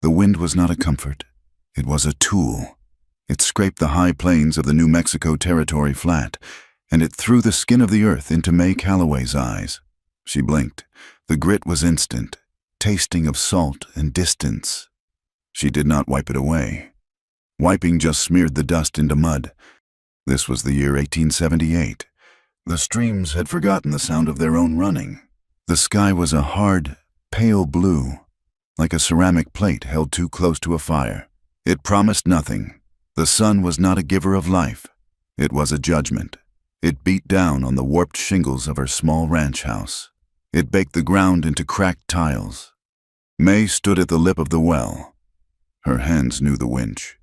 The wind was not a comfort. It was a tool. It scraped the high plains of the New Mexico Territory flat, and it threw the skin of the earth into May Calloway's eyes. She blinked. The grit was instant, tasting of salt and distance. She did not wipe it away. Wiping just smeared the dust into mud. This was the year 1878. The streams had forgotten the sound of their own running. The sky was a hard, pale blue, like a ceramic plate held too close to a fire. It promised nothing. The sun was not a giver of life. It was a judgment. It beat down on the warped shingles of her small ranch house. It baked the ground into cracked tiles. May stood at the lip of the well. Her hands knew the winch.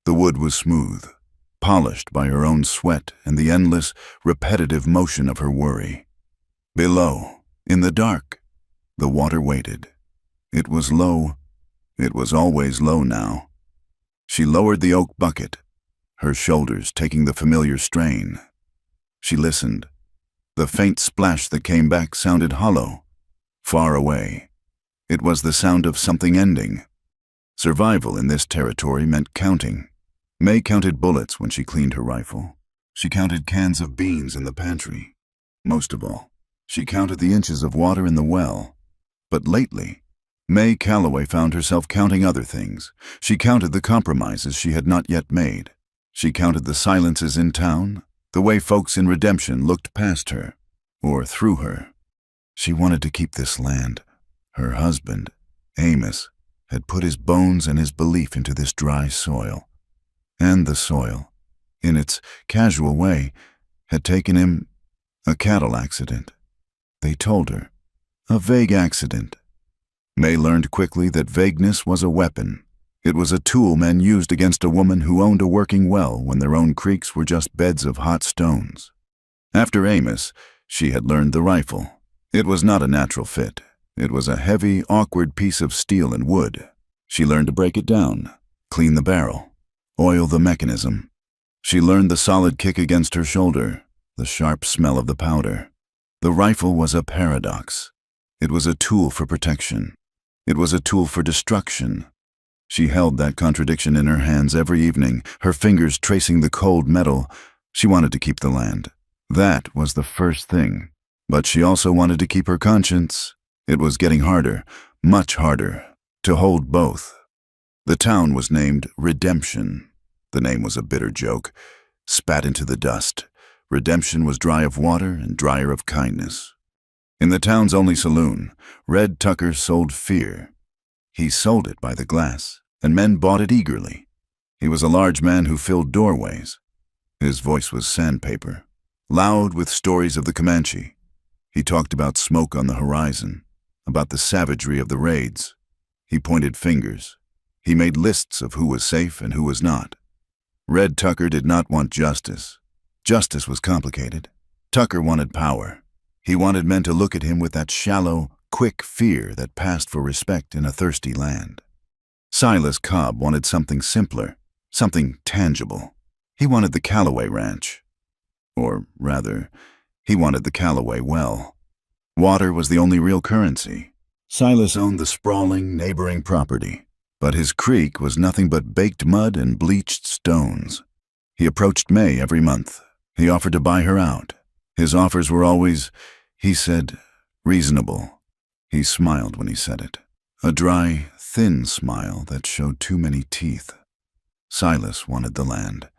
The wood was smooth, polished by her own sweat and the endless, repetitive motion of her worry. Below, in the dark, the water waited. It was low. It was always low now. She lowered the oak bucket, her shoulders taking the familiar strain. She listened. The faint splash that came back sounded hollow, far away. It was the sound of something ending. Survival in this territory meant counting. May counted bullets when she cleaned her rifle. She counted cans of beans in the pantry. Most of all, she counted the inches of water in the well. But lately, May Calloway found herself counting other things. She counted the compromises she had not yet made. She counted the silences in town, the way folks in Redemption looked past her, or through her. She wanted to keep this land. Her husband, Amos, had put his bones and his belief into this dry soil. And the soil, in its casual way, had taken him a cattle accident. They told her. A vague accident. May learned quickly that vagueness was a weapon. It was a tool men used against a woman who owned a working well when their own creeks were just beds of hot stones. After Amos, she had learned the rifle. It was not a natural fit. It was a heavy, awkward piece of steel and wood. She learned to break it down, clean the barrel, oil the mechanism. She learned the solid kick against her shoulder, the sharp smell of the powder. The rifle was a paradox. It was a tool for protection. It was a tool for destruction. She held that contradiction in her hands every evening, her fingers tracing the cold metal. She wanted to keep the land. That was the first thing. But she also wanted to keep her conscience. It was getting harder, much harder, to hold both. The town was named Redemption. The name was a bitter joke, spat into the dust. Redemption was dry of water and drier of kindness. In the town's only saloon, Red Tucker sold fear. He sold it by the glass, and men bought it eagerly. He was a large man who filled doorways. His voice was sandpaper, loud with stories of the Comanche. He talked about smoke on the horizon, about the savagery of the raids. He pointed fingers. He made lists of who was safe and who was not. Red Tucker did not want justice. Justice was complicated. Tucker wanted power. He wanted men to look at him with that shallow, quick fear that passed for respect in a thirsty land. Silas Cobb wanted something simpler, something tangible. He wanted the Calloway Ranch. Or rather, he wanted the Calloway Well. Water was the only real currency. Silas owned the sprawling, neighboring property, but his creek was nothing but baked mud and bleached stones. He approached May every month. He offered to buy her out. His offers were always, he said, reasonable. He smiled when he said it. A dry, thin smile that showed too many teeth. Silas wanted the land.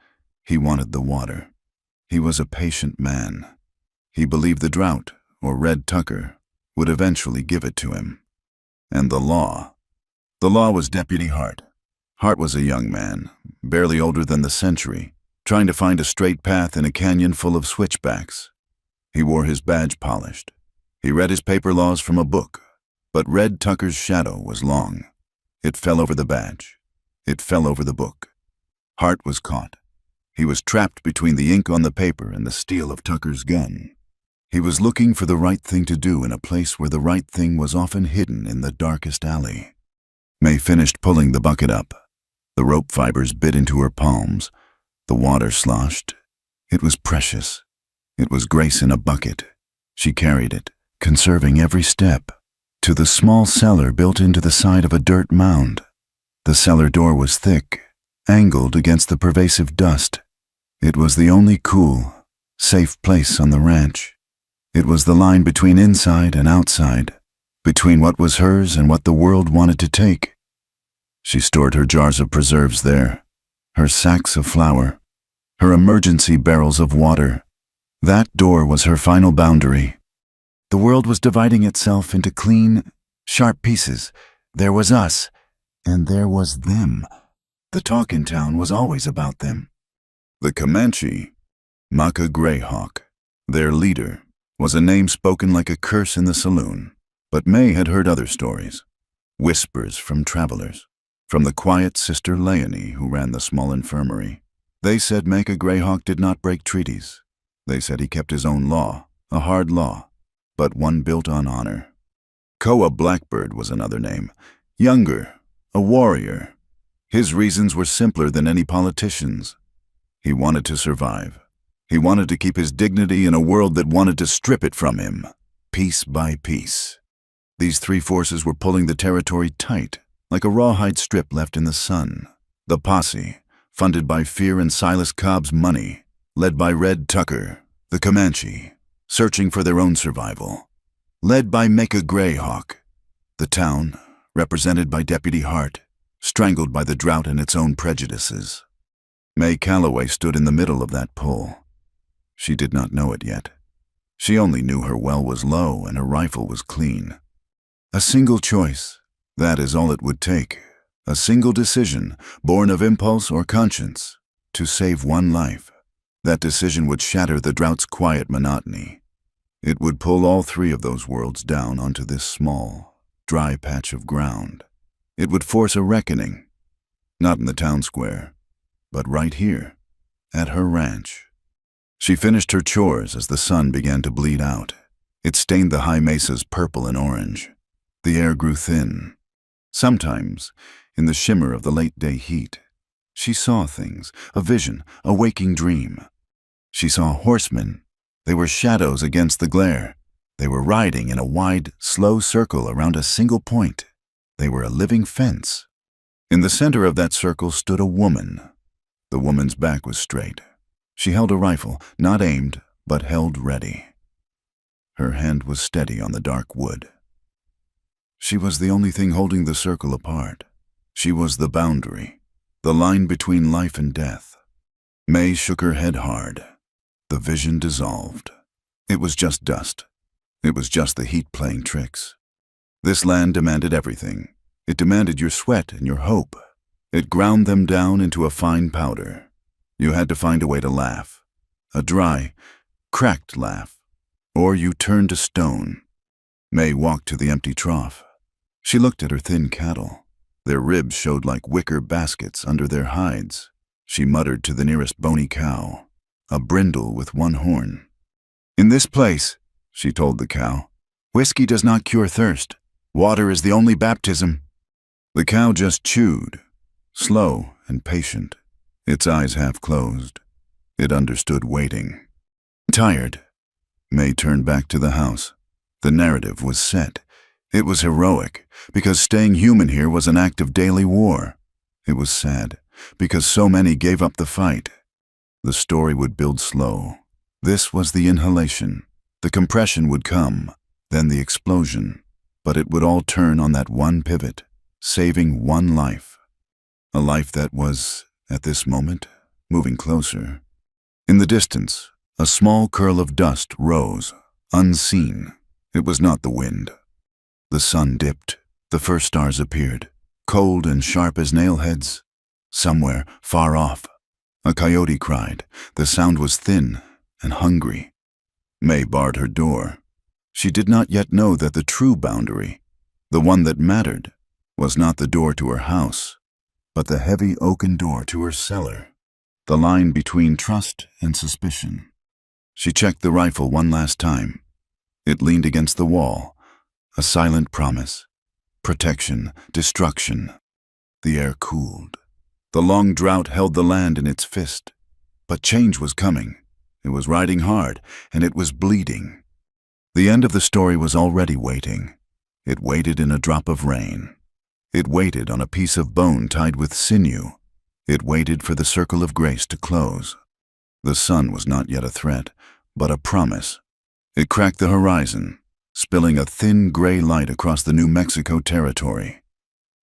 He wanted the water. He was a patient man. He believed the drought, or Red Tucker, would eventually give it to him. And the law. The law was Deputy Hart. Hart was a young man, barely older than the century, trying to find a straight path in a canyon full of switchbacks. He wore his badge polished. He read his paper laws from a book, but Red Tucker's shadow was long. It fell over the badge. It fell over the book. Hart was caught. He was trapped between the ink on the paper and the steel of Tucker's gun. He was looking for the right thing to do in a place where the right thing was often hidden in the darkest alley. May finished pulling the bucket up. The rope fibers bit into her palms. The water sloshed. It was precious. It was grace in a bucket. She carried it, conserving every step, to the small cellar built into the side of a dirt mound. The cellar door was thick, angled against the pervasive dust. It was the only cool, safe place on the ranch. It was the line between inside and outside, between what was hers and what the world wanted to take. She stored her jars of preserves there, her sacks of flour, her emergency barrels of water. That door was her final boundary. The world was dividing itself into clean, sharp pieces. There was us, and there was them. The talk in town was always about them. The Comanche, Maka Greyhawk, their leader, was a name spoken like a curse in the saloon. But May had heard other stories, whispers from travelers, from the quiet sister Leonie who ran the small infirmary. They said Maka Greyhawk did not break treaties. They said he kept his own law, a hard law, but one built on honor. Koa Blackbird was another name, younger, a warrior. His reasons were simpler than any politician's. He wanted to survive. He wanted to keep his dignity in a world that wanted to strip it from him, piece by piece. These three forces were pulling the territory tight, like a rawhide strip left in the sun. The posse, funded by Fear and Silas Cobb's money, led by Red Tucker, the Comanche, searching for their own survival. Led by Maka Greyhawk, the town, represented by Deputy Hart, strangled by the drought and its own prejudices. May Calloway stood in the middle of that pull. She did not know it yet. She only knew her well was low and her rifle was clean. A single choice, that is all it would take. A single decision, born of impulse or conscience, to save one life. That decision would shatter the drought's quiet monotony. It would pull all three of those worlds down onto this small, dry patch of ground. It would force a reckoning, not in the town square, but right here, at her ranch. She finished her chores as the sun began to bleed out. It stained the high mesas purple and orange. The air grew thin. Sometimes, in the shimmer of the late-day heat, she saw things, a vision, a waking dream. She saw horsemen. They were shadows against the glare. They were riding in a wide, slow circle around a single point. They were a living fence. In the center of that circle stood a woman. The woman's back was straight. She held a rifle, not aimed, but held ready. Her hand was steady on the dark wood. She was the only thing holding the circle apart. She was the boundary, the line between life and death. May shook her head hard. The vision dissolved. It was just dust. It was just the heat playing tricks. This land demanded everything. It demanded your sweat and your hope. It ground them down into a fine powder. You had to find a way to laugh. A dry, cracked laugh. Or you turned to stone. May walked to the empty trough. She looked at her thin cattle. Their ribs showed like wicker baskets under their hides. She muttered to the nearest bony cow, a brindle with one horn. "In this place," she told the cow, "whiskey does not cure thirst. Water is the only baptism." The cow just chewed, slow and patient, its eyes half closed. It understood waiting. Tired, May turned back to the house. The narrative was set. It was heroic, because staying human here was an act of daily war. It was sad, because so many gave up the fight. The story would build slow. This was the inhalation. The compression would come, then the explosion. But it would all turn on that one pivot, saving one life. A life that was, at this moment, moving closer. In the distance, a small curl of dust rose, unseen. It was not the wind. The sun dipped. The first stars appeared, cold and sharp as nailheads. Somewhere, far off, a coyote cried. The sound was thin and hungry. May barred her door. She did not yet know that the true boundary, the one that mattered, was not the door to her house, but the heavy oaken door to her cellar, the line between trust and suspicion. She checked the rifle one last time. It leaned against the wall, a silent promise. Protection, destruction. The air cooled. The long drought held the land in its fist. But change was coming. It was riding hard, and it was bleeding. The end of the story was already waiting. It waited in a drop of rain. It waited on a piece of bone tied with sinew. It waited for the circle of grace to close. The sun was not yet a threat, but a promise. It cracked the horizon, spilling a thin gray light across the New Mexico territory.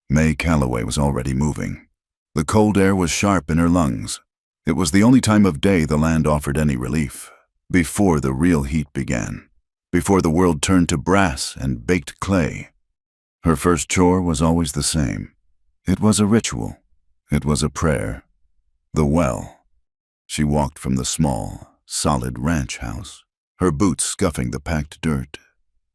May Calloway was already moving. The cold air was sharp in her lungs. It was the only time of day the land offered any relief, before the real heat began, before the world turned to brass and baked clay. Her first chore was always the same. It was a ritual. It was a prayer. The well. She walked from the small, solid ranch house, her boots scuffing the packed dirt.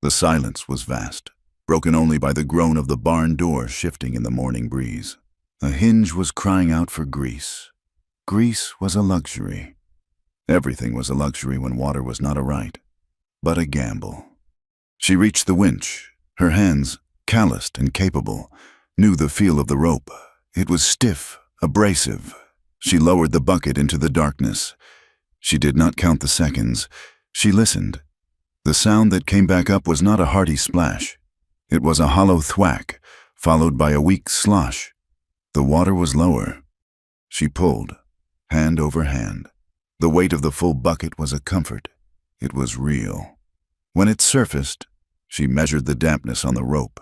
The silence was vast, broken only by the groan of the barn door shifting in the morning breeze. A hinge was crying out for grease. Grease was a luxury. Everything was a luxury when water was not a right, but a gamble. She reached the winch. Her hands, calloused and capable, knew the feel of the rope. It was stiff, abrasive. She lowered the bucket into the darkness. She did not count the seconds. She listened. The sound that came back up was not a hearty splash. It was a hollow thwack, followed by a weak slosh. The water was lower. She pulled, hand over hand. The weight of the full bucket was a comfort. It was real. When it surfaced, she measured the dampness on the rope,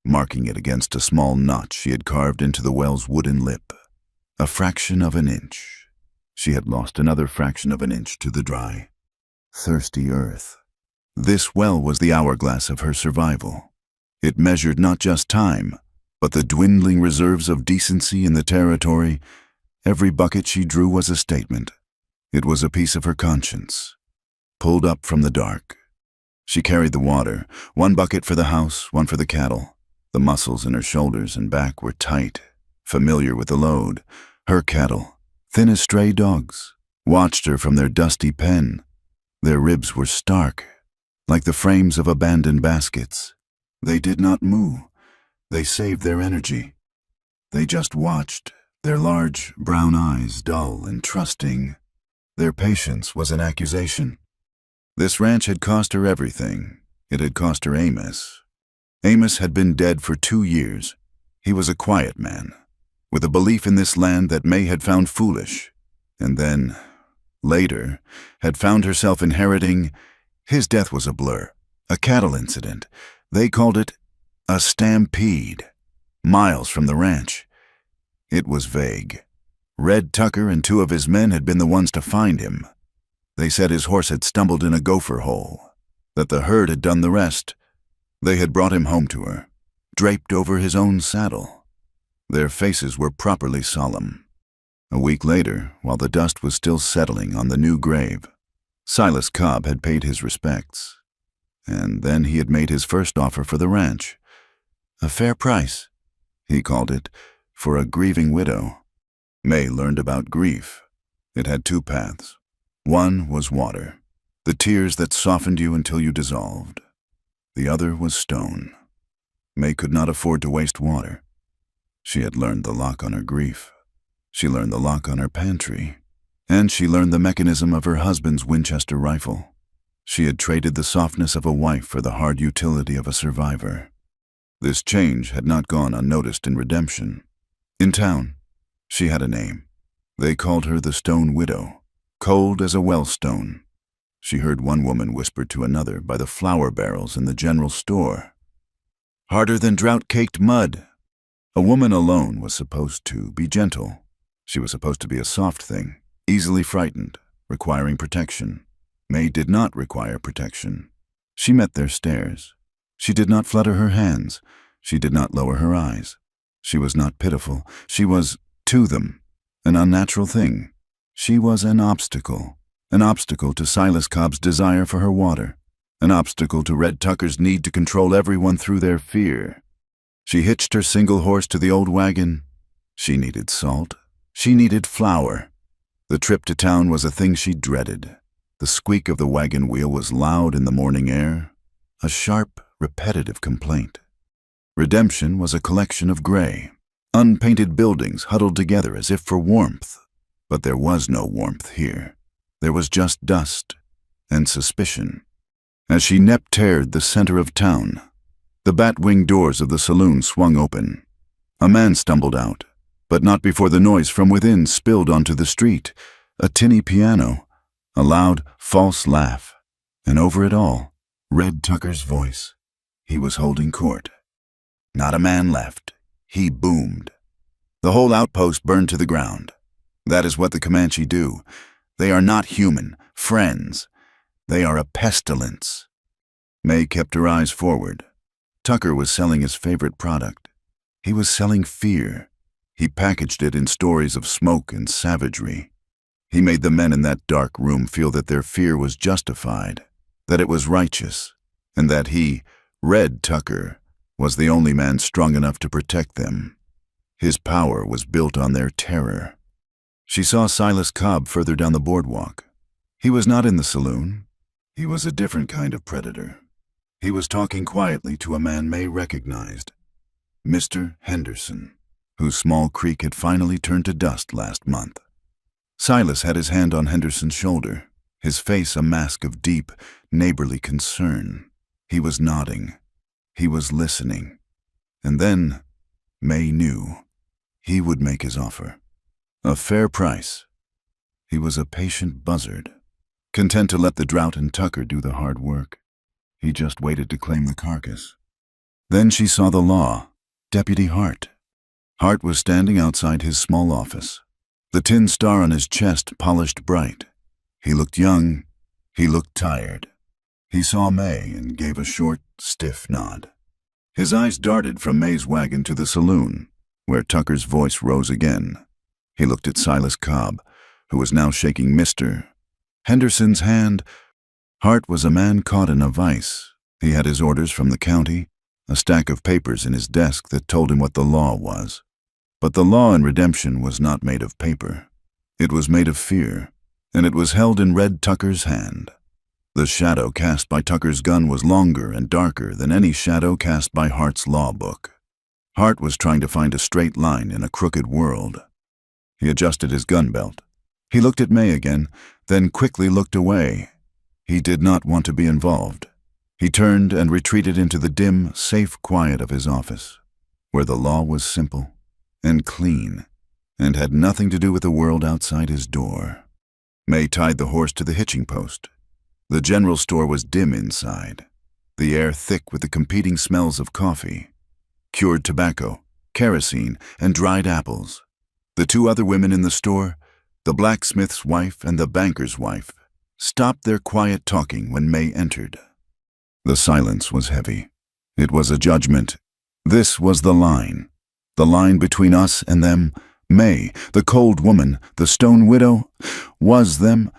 marking it against a small notch she had carved into the well's wooden lip. A fraction of an inch. She had lost another fraction of an inch to the dry, thirsty earth. This well was the hourglass of her survival. It measured not just time, but the dwindling reserves of decency in the territory. Every bucket she drew was a statement. It was a piece of her conscience, pulled up from the dark. She carried the water, one bucket for the house, one for the cattle. The muscles in her shoulders and back were tight, familiar with the load. Her cattle, thin as stray dogs, watched her from their dusty pen. Their ribs were stark, like the frames of abandoned baskets. They did not moo. They saved their energy. They just watched, their large brown eyes dull and trusting. Their patience was an accusation. This ranch had cost her everything. It had cost her Amos. Amos had been dead for 2 years. He was a quiet man, with a belief in this land that May had found foolish, and then, later, had found herself inheriting. His death was a blur, a cattle incident. They called it a stampede, miles from the ranch. It was vague. Red Tucker and 2 of his men had been the ones to find him. They said his horse had stumbled in a gopher hole, that the herd had done the rest. They had brought him home to her, draped over his own saddle. Their faces were properly solemn. A week later, while the dust was still settling on the new grave, Silas Cobb had paid his respects. And then he had made his first offer for the ranch. A fair price, he called it, for a grieving widow. May learned about grief. It had 2 paths. One was water, the tears that softened you until you dissolved. The other was stone. May could not afford to waste water. She had learned the lock on her grief. She learned the lock on her pantry. And she learned the mechanism of her husband's Winchester rifle. She had traded the softness of a wife for the hard utility of a survivor. This change had not gone unnoticed in Redemption. In town, she had a name. They called her the Stone Widow, cold as a well stone. She heard one woman whisper to another by the flour barrels in the general store. Harder than drought-caked mud. A woman alone was supposed to be gentle. She was supposed to be a soft thing, easily frightened, requiring protection. May did not require protection. She met their stares. She did not flutter her hands. She did not lower her eyes. She was not pitiful. She was, to them, an unnatural thing. She was an obstacle to Silas Cobb's desire for her water, an obstacle to Red Tucker's need to control everyone through their fear. She hitched her single horse to the old wagon. She needed salt. She needed flour. The trip to town was a thing she dreaded. The squeak of the wagon wheel was loud in the morning air, a sharp, repetitive complaint. Redemption was a collection of gray, unpainted buildings huddled together as if for warmth. But there was no warmth here. There was just dust and suspicion. As she neck-teared the center of town, the bat-wing doors of the saloon swung open. A man stumbled out, but not before the noise from within spilled onto the street. A tinny piano, a loud, false laugh, and over it all, Red Tucker's voice. He was holding court. Not a man left. He boomed. The whole outpost burned to the ground. That is what the Comanche do. They are not human, friends. They are a pestilence. May kept her eyes forward. Tucker was selling his favorite product. He was selling fear. He packaged it in stories of smoke and savagery. He made the men in that dark room feel that their fear was justified, that it was righteous, and that he, Red Tucker, was the only man strong enough to protect them. His power was built on their terror. She saw Silas Cobb further down the boardwalk. He was not in the saloon. He was a different kind of predator. He was talking quietly to a man May recognized, Mr. Henderson, whose small creek had finally turned to dust last month. Silas had his hand on Henderson's shoulder, his face a mask of deep, neighborly concern. He was nodding. He was listening. And then, May knew, he would make his offer. A fair price. He was a patient buzzard, content to let the drought and Tucker do the hard work. He just waited to claim the carcass. Then she saw the law, Deputy Hart. Hart was standing outside his small office, the tin star on his chest polished bright. He looked young. He looked tired. He saw May and gave a short, stiff nod. His eyes darted from May's wagon to the saloon, where Tucker's voice rose again. He looked at Silas Cobb, who was now shaking Mr. Henderson's hand. Hart was a man caught in a vice. He had his orders from the county, a stack of papers in his desk that told him what the law was. But the law in redemption was not made of paper. It was made of fear, and it was held in Red Tucker's hand. The shadow cast by Tucker's gun was longer and darker than any shadow cast by Hart's law book. Hart was trying to find a straight line in a crooked world. He adjusted his gun belt. He looked at May again, then quickly looked away. He did not want to be involved. He turned and retreated into the dim, safe quiet of his office, where the law was simple and clean, and had nothing to do with the world outside his door. May tied the horse to the hitching post. The general store was dim inside, the air thick with the competing smells of coffee, cured tobacco, kerosene, and dried apples. The two other women in the store, the blacksmith's wife and the banker's wife, stopped their quiet talking when May entered. The silence was heavy. It was a judgment. This was the line between us and them. May, the cold woman, the stone widow, was them.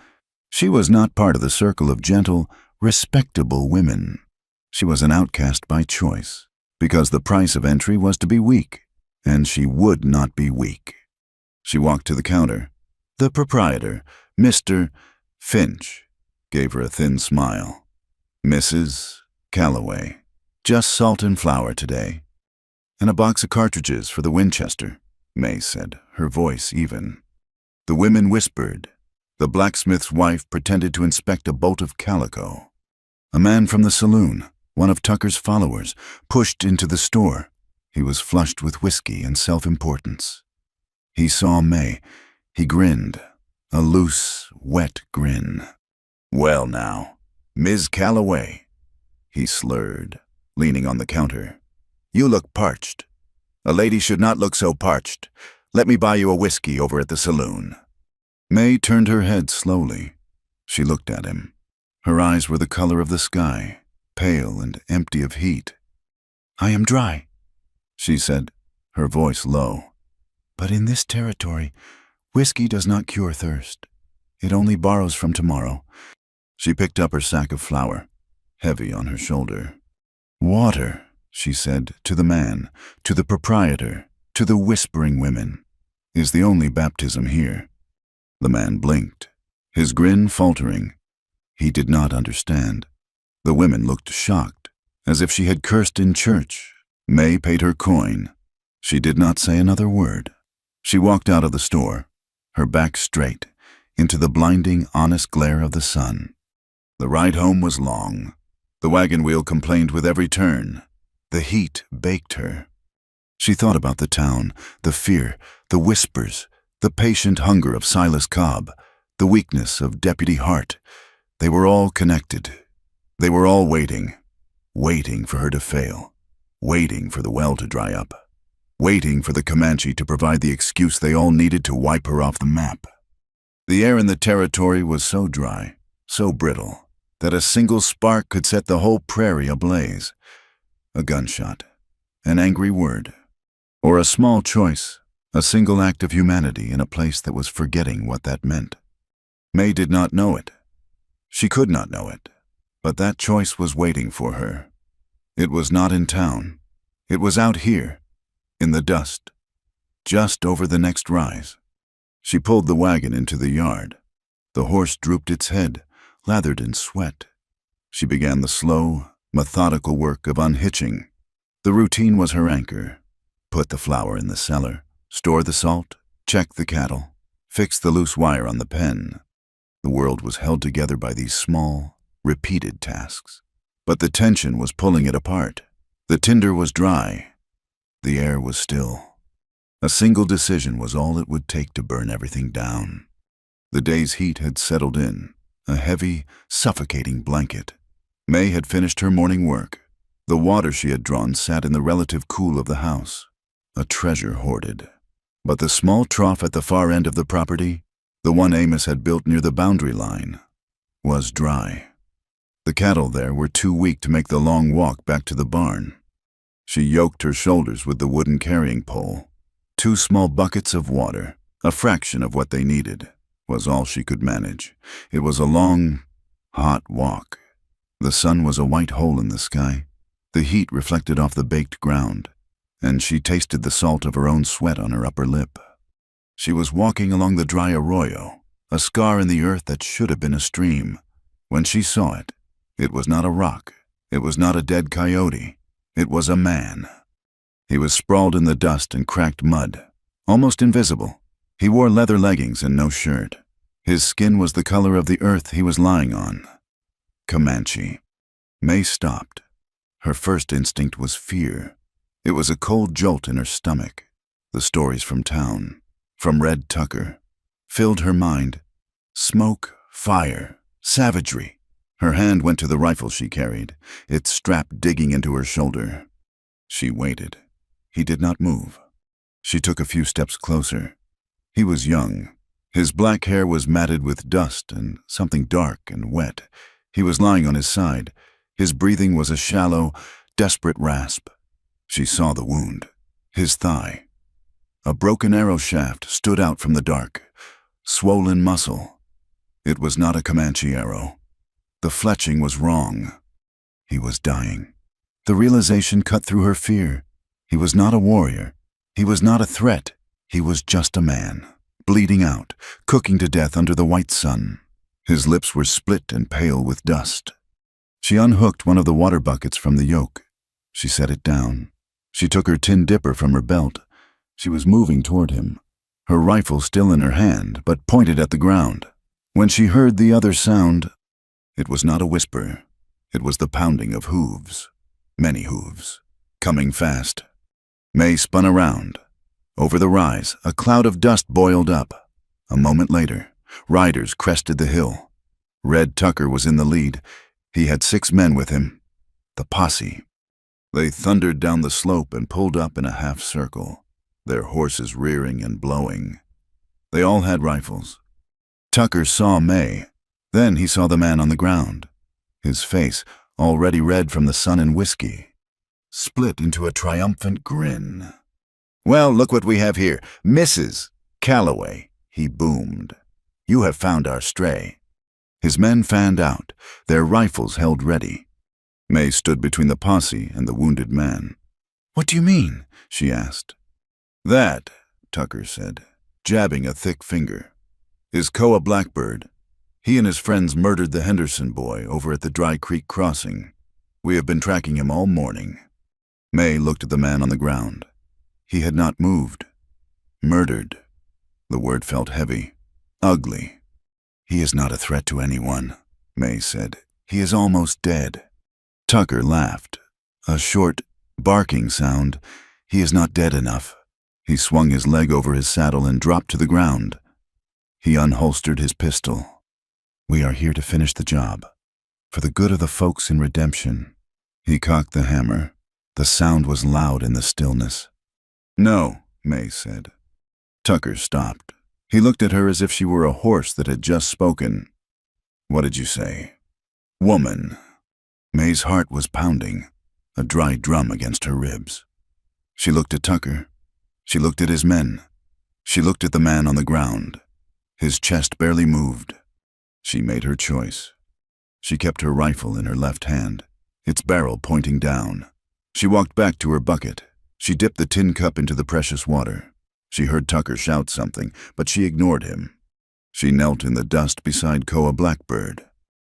She was not part of the circle of gentle, respectable women. She was an outcast by choice, because the price of entry was to be weak, and she would not be weak. She walked to the counter. The proprietor, Mr. Finch, gave her a thin smile. Mrs. Calloway, just salt and flour today. And a box of cartridges for the Winchester, May said, her voice even. The women whispered. The blacksmith's wife pretended to inspect a bolt of calico. A man from the saloon, one of Tucker's followers, pushed into the store. He was flushed with whiskey and self-importance. He saw May. He grinned, a loose, wet grin. Well now, Ms. Calloway, he slurred, leaning on the counter. You look parched. A lady should not look so parched. Let me buy you a whiskey over at the saloon. May turned her head slowly. She looked at him. Her eyes were the color of the sky, pale and empty of heat. I am dry, she said, her voice low. But in this territory, whiskey does not cure thirst. It only borrows from tomorrow. She picked up her sack of flour, heavy on her shoulder. Water, she said, to the man, to the proprietor, to the whispering women, is the only baptism here. The man blinked, his grin faltering. He did not understand. The women looked shocked, as if she had cursed in church. May paid her coin. She did not say another word. She walked out of the store, her back straight, into the blinding, honest glare of the sun. The ride home was long. The wagon wheel complained with every turn. The heat baked her. She thought about the town, the fear, the whispers, the patient hunger of Silas Cobb, the weakness of Deputy Hart. They were all connected. They were all waiting for her to fail, waiting for the well to dry up, waiting for the Comanche to provide the excuse they all needed to wipe her off the map. The air in the territory was so dry, so brittle, that a single spark could set the whole prairie ablaze. A gunshot, an angry word, or a small choice, a single act of humanity in a place that was forgetting what that meant. May did not know it. She could not know it, but that choice was waiting for her. It was not in town. It was out here, in the dust, just over the next rise. She pulled the wagon into the yard. The horse drooped its head, lathered in sweat. She began the slow, methodical work of unhitching. The routine was her anchor. Put the flour in the cellar, store the salt, check the cattle, fix the loose wire on the pen. The world was held together by these small, repeated tasks. But the tension was pulling it apart. The tinder was dry. The air was still. A single decision was all it would take to burn everything down. The day's heat had settled in, a heavy, suffocating blanket. May had finished her morning work. The water she had drawn sat in the relative cool of the house, a treasure hoarded. But the small trough at the far end of the property, the one Amos had built near the boundary line, was dry. The cattle there were too weak to make the long walk back to the barn. She yoked her shoulders with the wooden carrying pole. 2 small buckets of water, a fraction of what they needed, was all she could manage. It was a long, hot walk. The sun was a white hole in the sky. The heat reflected off the baked ground, and she tasted the salt of her own sweat on her upper lip. She was walking along the dry arroyo, a scar in the earth that should have been a stream. When she saw it, it was not a rock. It was not a dead coyote. It was a man. He was sprawled in the dust and cracked mud, almost invisible. He wore leather leggings and no shirt. His skin was the color of the earth he was lying on. Comanche. May stopped. Her first instinct was fear. It was a cold jolt in her stomach. The stories from town, from Red Tucker, filled her mind. Smoke, fire, savagery. Her hand went to the rifle she carried, its strap digging into her shoulder. She waited. He did not move. She took a few steps closer. He was young. His black hair was matted with dust and something dark and wet. He was lying on his side. His breathing was a shallow, desperate rasp. She saw the wound. His thigh. A broken arrow shaft stood out from the dark. Swollen muscle. It was not a Comanche arrow. The fletching was wrong. He was dying. The realization cut through her fear. He was not a warrior. He was not a threat. He was just a man, bleeding out, cooking to death under the white sun. His lips were split and pale with dust. She unhooked one of the water buckets from the yoke. She set it down. She took her tin dipper from her belt. She was moving toward him, her rifle still in her hand, but pointed at the ground. When she heard the other sound, it was not a whisper. It was the pounding of hooves, many hooves, coming fast. May spun around. Over the rise, a cloud of dust boiled up. A moment later, riders crested the hill. Red Tucker was in the lead. He had 6 men with him, the posse. They thundered down the slope and pulled up in a half circle, their horses rearing and blowing. They all had rifles. Tucker saw May. Then he saw the man on the ground. His face, already red from the sun and whiskey, split into a triumphant grin. "Well, look what we have here. Mrs. Calloway," he boomed. "You have found our stray." His men fanned out, their rifles held ready. May stood between the posse and the wounded man. "What do you mean?" she asked. "That," Tucker said, jabbing a thick finger, "is Koa Blackbird. He and his friends murdered the Henderson boy over at the Dry Creek crossing. We have been tracking him all morning." May looked at the man on the ground. He had not moved. Murdered. The word felt heavy, ugly. "He is not a threat to anyone," May said. "He is almost dead." Tucker laughed. A short, barking sound. He is not dead enough. He swung his leg over his saddle and dropped to the ground. He unholstered his pistol. We are here to finish the job. For the good of the folks in Redemption. He cocked the hammer. The sound was loud in the stillness. No, May said. Tucker stopped. He looked at her as if she were a horse that had just spoken. What did you say? Woman. May's heart was pounding, a dry drum against her ribs. She looked at Tucker. She looked at his men. She looked at the man on the ground. His chest barely moved. She made her choice. She kept her rifle in her left hand, its barrel pointing down. She walked back to her bucket. She dipped the tin cup into the precious water. She heard Tucker shout something, but she ignored him. She knelt in the dust beside Koa Blackbird.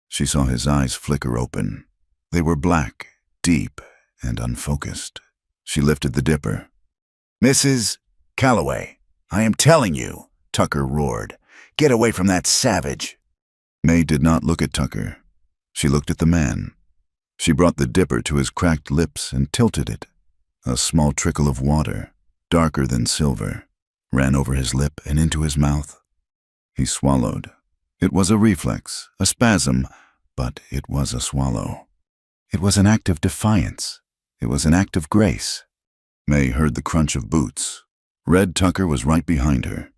She saw his eyes flicker open. They were black, deep, and unfocused. She lifted the dipper. Mrs. Calloway, I am telling you, Tucker roared. Get away from that savage. May did not look at Tucker. She looked at the man. She brought the dipper to his cracked lips and tilted it. A small trickle of water, darker than silver, ran over his lip and into his mouth. He swallowed. It was a reflex, a spasm, but it was a swallow. It was an act of defiance. It was an act of grace. May heard the crunch of boots. Red Tucker was right behind her.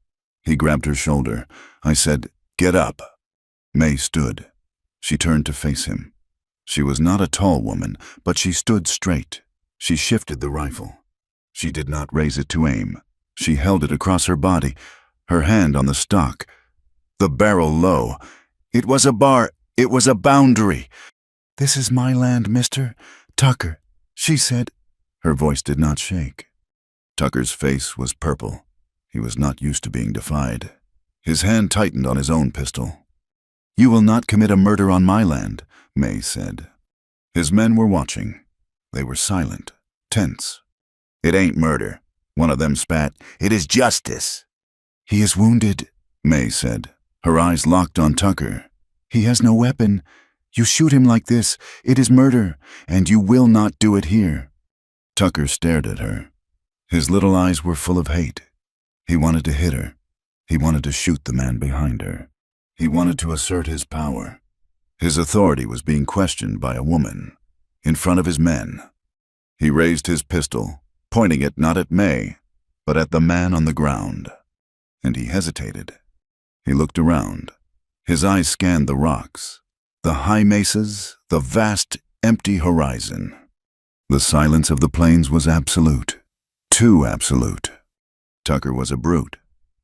He grabbed her shoulder. I said, "Get up." May stood. She turned to face him. She was not a tall woman, but she stood straight. She shifted the rifle. She did not raise it to aim. She held it across her body, her hand on the stock, the barrel low. It was a bar. It was a boundary. "This is my land, Mr. Tucker," she said. Her voice did not shake. Tucker's face was purple. He was not used to being defied. His hand tightened on his own pistol. "You will not commit a murder on my land," May said. His men were watching. They were silent, tense. "It ain't murder," one of them spat. "It is justice." "He is wounded," May said. Her eyes locked on Tucker. "He has no weapon. You shoot him like this. It is murder, and you will not do it here." Tucker stared at her. His little eyes were full of hate. He wanted to hit her. He wanted to shoot the man behind her. He wanted to assert his power. His authority was being questioned by a woman, in front of his men. He raised his pistol, pointing it not at May, but at the man on the ground. And he hesitated. He looked around. His eyes scanned the rocks, the high mesas, the vast, empty horizon. The silence of the plains was absolute, too absolute. Tucker was a brute,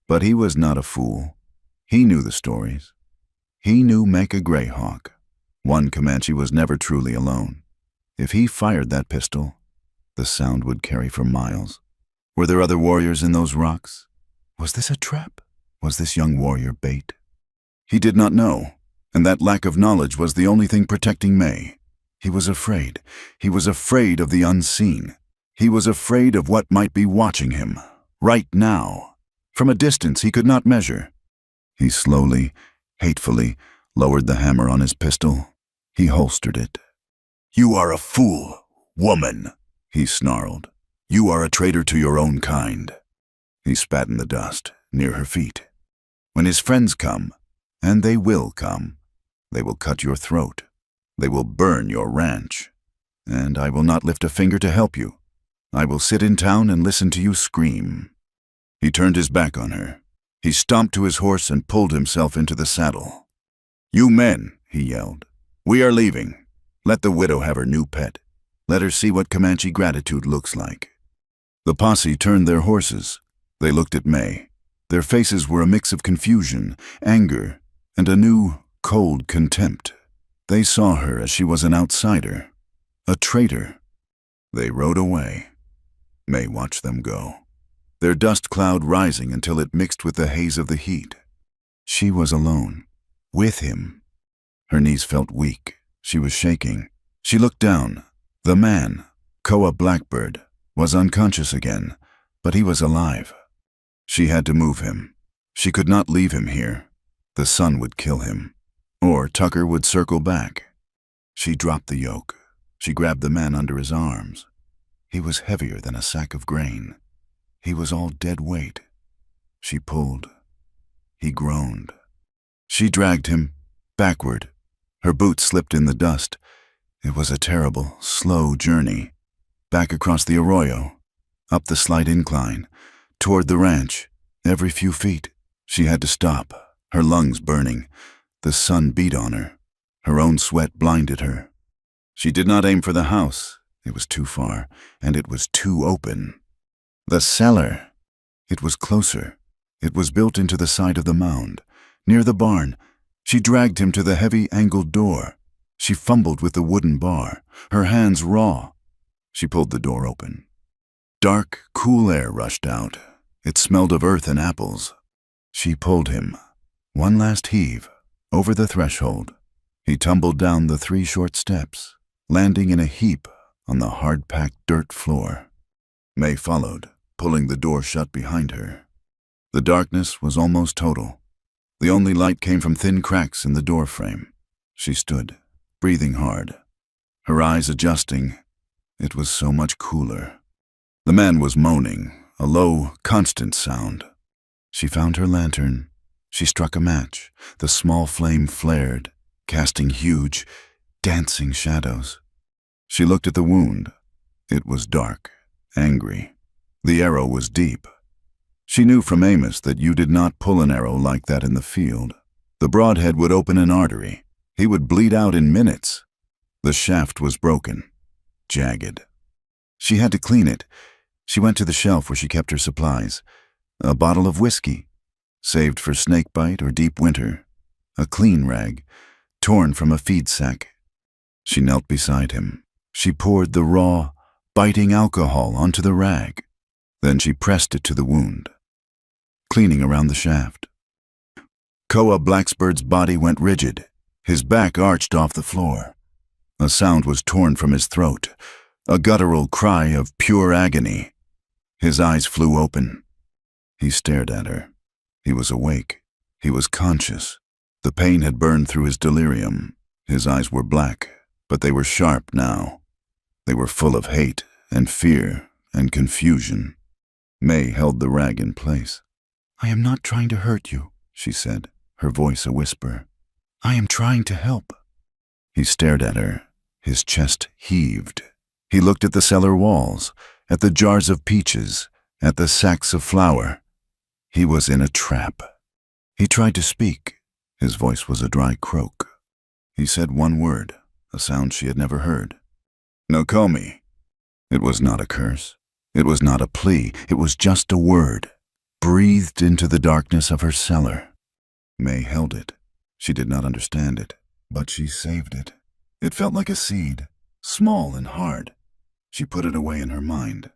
but he was not a fool. He knew the stories. He knew Mecca Greyhawk. One Comanche was never truly alone. If he fired that pistol, the sound would carry for miles. Were there other warriors in those rocks? Was this a trap? Was this young warrior bait? He did not know, and that lack of knowledge was the only thing protecting May. He was afraid. He was afraid of the unseen. He was afraid of what might be watching him, right now. From a distance he could not measure. He slowly, hatefully, lowered the hammer on his pistol. He holstered it. "You are a fool, woman," he snarled. "You are a traitor to your own kind." He spat in the dust, near her feet. "When his friends come, and they will come, they will cut your throat. They will burn your ranch. And I will not lift a finger to help you. I will sit in town and listen to you scream." He turned his back on her. He stomped to his horse and pulled himself into the saddle. "You men," he yelled, "we are leaving. Let the widow have her new pet. Let her see what Comanche gratitude looks like." The posse turned their horses. They looked at May. Their faces were a mix of confusion, anger, and a new, cold contempt. They saw her as she was an outsider, a traitor. They rode away. May watched them go, their dust cloud rising until it mixed with the haze of the heat. She was alone, with him. Her knees felt weak. She was shaking. She looked down. The man, Koa Blackbird, was unconscious again, but he was alive. She had to move him. She could not leave him here. The sun would kill him, or Tucker would circle back. She dropped the yoke. She grabbed the man under his arms. He was heavier than a sack of grain. He was all dead weight. She pulled. He groaned. She dragged him backward. Her boots slipped in the dust. It was a terrible, slow journey. Back across the arroyo, up the slight incline, toward the ranch. Every few feet, she had to stop, her lungs burning. The sun beat on her. Her own sweat blinded her. She did not aim for the house. It was too far, and it was too open. The cellar. It was closer. It was built into the side of the mound. Near the barn, she dragged him to the heavy angled door. She fumbled with the wooden bar, her hands raw. She pulled the door open. Dark, cool air rushed out. It smelled of earth and apples. She pulled him. One last heave, over the threshold. He tumbled down the 3 short steps, landing in a heap on the hard-packed dirt floor. May followed, pulling the door shut behind her. The darkness was almost total. The only light came from thin cracks in the door frame. She stood, breathing hard, her eyes adjusting. It was so much cooler. The man was moaning, a low, constant sound. She found her lantern. She struck a match. The small flame flared, casting huge, dancing shadows. She looked at the wound. It was dark, angry. The arrow was deep. She knew from Amos that you did not pull an arrow like that in the field. The broadhead would open an artery. He would bleed out in minutes. The shaft was broken, jagged. She had to clean it. She went to the shelf where she kept her supplies. A bottle of whiskey, saved for snakebite or deep winter. A clean rag, torn from a feed sack. She knelt beside him. She poured the raw, biting alcohol onto the rag. Then she pressed it to the wound, cleaning around the shaft. Koa Blacksbird's body went rigid. His back arched off the floor. A sound was torn from his throat, a guttural cry of pure agony. His eyes flew open. He stared at her. He was awake. He was conscious. The pain had burned through his delirium. His eyes were black, but they were sharp now. They were full of hate and fear and confusion. May held the rag in place. "I am not trying to hurt you," she said, her voice a whisper. "I am trying to help." He stared at her. His chest heaved. He looked at the cellar walls, at the jars of peaches, at the sacks of flour. He was in a trap. He tried to speak. His voice was a dry croak. He said one word, a sound she had never heard. "Nokomi." It was not a curse. It was not a plea. It was just a word, breathed into the darkness of her cellar. May held it. She did not understand it, but she saved it. It felt like a seed, small and hard. She put it away in her mind.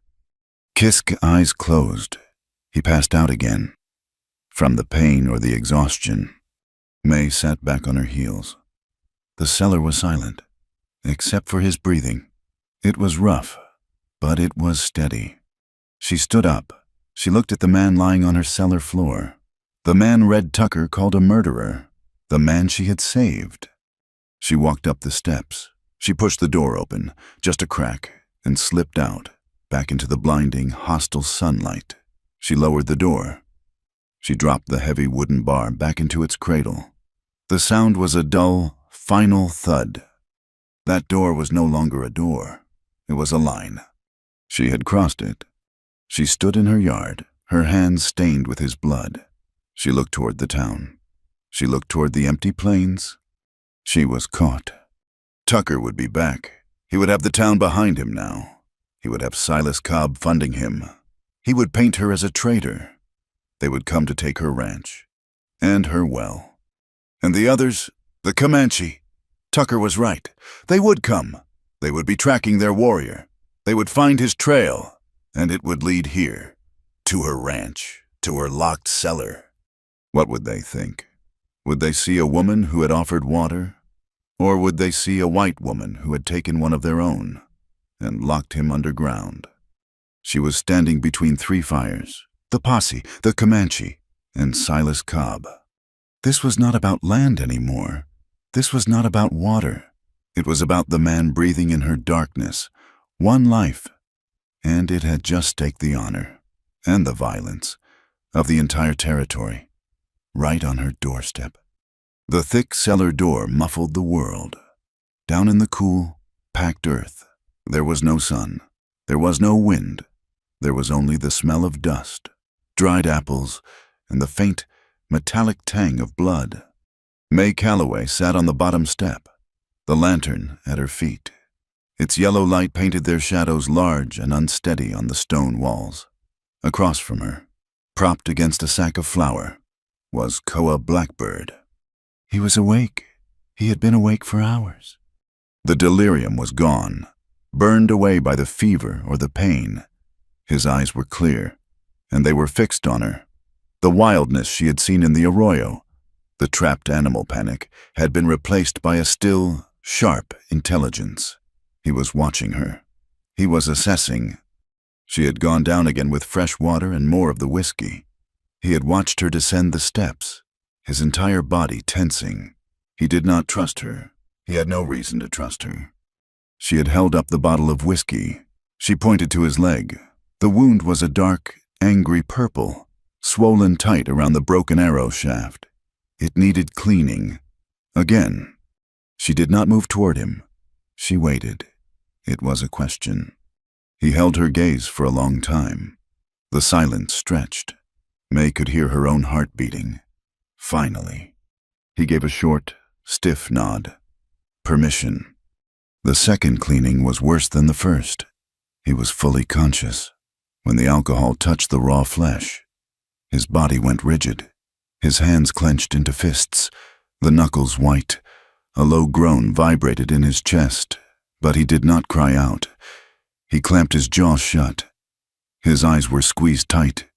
Kisk's eyes closed. He passed out again, from the pain or the exhaustion. May sat back on her heels. The cellar was silent, except for his breathing. It was rough, but it was steady. She stood up. She looked at the man lying on her cellar floor. The man Red Tucker called a murderer. The man she had saved. She walked up the steps. She pushed the door open, just a crack, and slipped out, back into the blinding, hostile sunlight. She lowered the door. She dropped the heavy wooden bar back into its cradle. The sound was a dull, final thud. That door was no longer a door. It was a line. She had crossed it. She stood in her yard, her hands stained with his blood. She looked toward the town. She looked toward the empty plains. She was caught. Tucker would be back. He would have the town behind him now. He would have Silas Cobb funding him. He would paint her as a traitor. They would come to take her ranch. And her well. And the others, the Comanche. Tucker was right. They would come. They would be tracking their warrior. They would find his trail. And it would lead here. To her ranch. To her locked cellar. What would they think? Would they see a woman who had offered water? Or would they see a white woman who had taken one of their own and locked him underground? She was standing between 3 fires, the posse, the Comanche, and Silas Cobb. This was not about land anymore. This was not about water. It was about the man breathing in her darkness. One life, and it had just staked the honor and the violence of the entire territory right on her doorstep. The thick cellar door muffled the world. Down in the cool, packed earth, there was no sun, there was no wind, there was only the smell of dust, dried apples, and the faint, metallic tang of blood. May Calloway sat on the bottom step, the lantern at her feet. Its yellow light painted their shadows large and unsteady on the stone walls. Across from her, propped against a sack of flour, was Koa Blackbird. He was awake. He had been awake for hours. The delirium was gone, burned away by the fever or the pain. His eyes were clear, and they were fixed on her. The wildness she had seen in the arroyo, the trapped animal panic, had been replaced by a still, sharp intelligence. He was watching her. He was assessing. She had gone down again with fresh water and more of the whiskey. He had watched her descend the steps, his entire body tensing. He did not trust her. He had no reason to trust her. She had held up the bottle of whiskey. She pointed to his leg. The wound was a dark, angry purple, swollen tight around the broken arrow shaft. It needed cleaning. Again. She did not move toward him. She waited. It was a question. He held her gaze for a long time. The silence stretched. May could hear her own heart beating. Finally. He gave a short, stiff nod. Permission. The second cleaning was worse than the first. He was fully conscious. When the alcohol touched the raw flesh, his body went rigid. His hands clenched into fists, the knuckles white. A low groan vibrated in his chest, but he did not cry out. He clamped his jaw shut. His eyes were squeezed tight,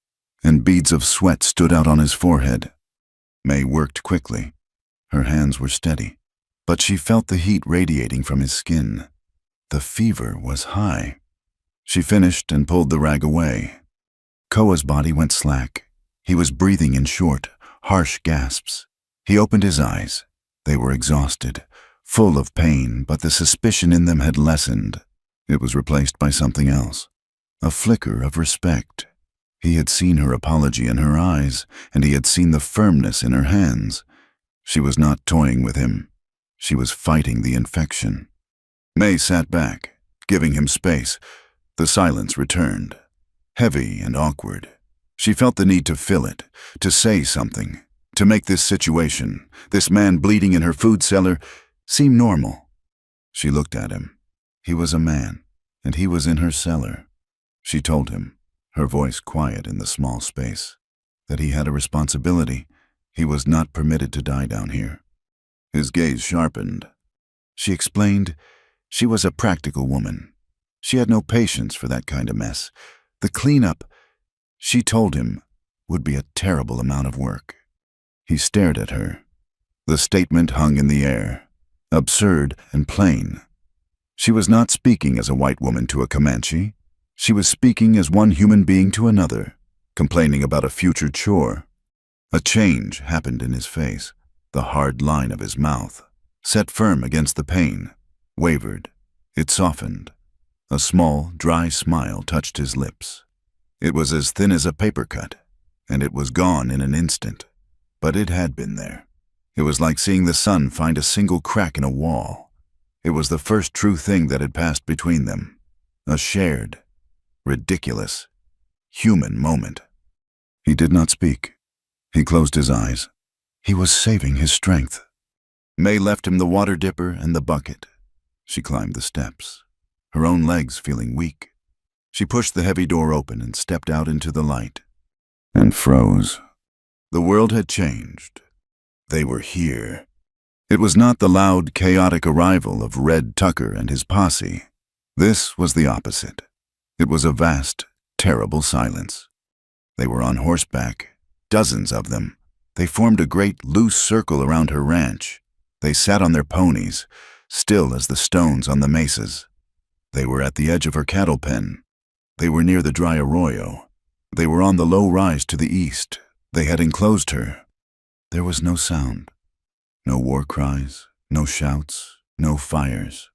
and beads of sweat stood out on his forehead. May worked quickly. Her hands were steady, but she felt the heat radiating from his skin. The fever was high. She finished and pulled the rag away. Koa's body went slack. He was breathing in short, harsh gasps. He opened his eyes. They were exhausted, full of pain, but the suspicion in them had lessened. It was replaced by something else, a flicker of respect. He had seen her apology in her eyes, and he had seen the firmness in her hands. She was not toying with him. She was fighting the infection. May sat back, giving him space. The silence returned, heavy and awkward. She felt the need to fill it, to say something, to make this situation, this man bleeding in her food cellar, seem normal. She looked at him. He was a man, and he was in her cellar. She told him, her voice quiet in the small space, that he had a responsibility. He was not permitted to die down here. His gaze sharpened. She explained she was a practical woman. She had no patience for that kind of mess. The cleanup, she told him, would be a terrible amount of work. He stared at her. The statement hung in the air, absurd and plain. She was not speaking as a white woman to a Comanche. She was speaking as one human being to another, complaining about a future chore. A change happened in his face. The hard line of his mouth, set firm against the pain, wavered. It softened. A small, dry smile touched his lips. It was as thin as a paper cut, and it was gone in an instant. But it had been there. It was like seeing the sun find a single crack in a wall. It was the first true thing that had passed between them. A shared, ridiculous, human moment. He did not speak. He closed his eyes. He was saving his strength. May left him the water dipper and the bucket. She climbed the steps, her own legs feeling weak. She pushed the heavy door open and stepped out into the light, and froze. The world had changed. They were here. It was not the loud, chaotic arrival of Red Tucker and his posse. This was the opposite. It was a vast, terrible silence. They were on horseback, dozens of them. They formed a great, loose circle around her ranch. They sat on their ponies, still as the stones on the mesas. They were at the edge of her cattle pen. They were near the dry arroyo. They were on the low rise to the east. They had enclosed her. There was no sound. No war cries, no shouts, no fires.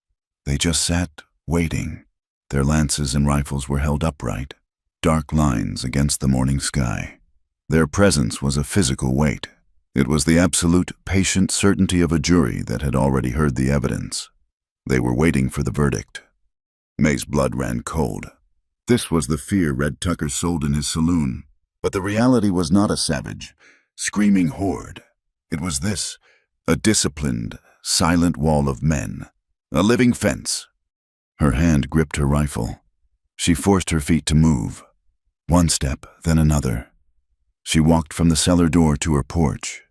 They just sat, waiting. their lances and rifles were held upright, dark lines against the morning sky. Their presence was a physical weight. It was the absolute, patient certainty of a jury that had already heard the evidence. They were waiting for the verdict. May's blood ran cold. This was the fear Red Tucker sold in his saloon. But the reality was not a savage, screaming horde. It was this, a disciplined, silent wall of men, a living fence. Her hand gripped her rifle. She forced her feet to move. One step, then another. She walked from the cellar door to her porch.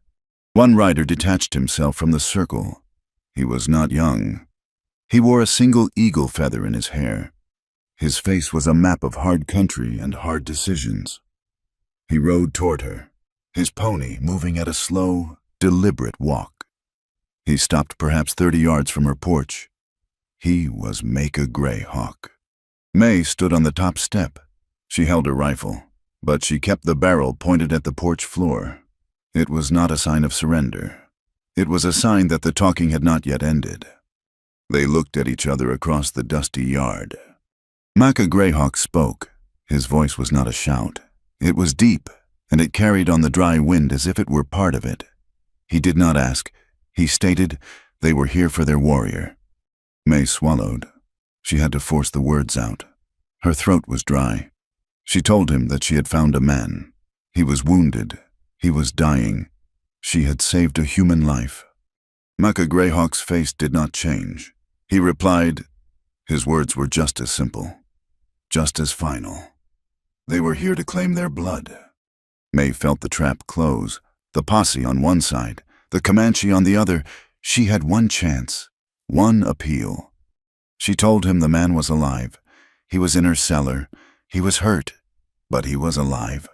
One rider detached himself from the circle. He was not young. He wore a single eagle feather in his hair. His face was a map of hard country and hard decisions. He rode toward her, his pony moving at a slow, deliberate walk. He stopped perhaps 30 yards from her porch. He was Make a Greyhawk. May stood on the top step. She held her rifle, but she kept the barrel pointed at the porch floor. It was not a sign of surrender. It was a sign that the talking had not yet ended. They looked at each other across the dusty yard. Make a Greyhawk spoke. His voice was not a shout. It was deep, and it carried on the dry wind as if it were part of it. He did not ask. He stated they were here for their warrior. May swallowed. She had to force the words out. Her throat was dry. She told him that she had found a man. He was wounded. He was dying. She had saved a human life. Make a Greyhawk's face did not change. He replied. His words were just as simple, just as final. They were here to claim their blood. May felt the trap close, the posse on one side, the Comanche on the other. She had one chance, one appeal. She told him the man was alive. He was in her cellar. He was hurt, but he was alive.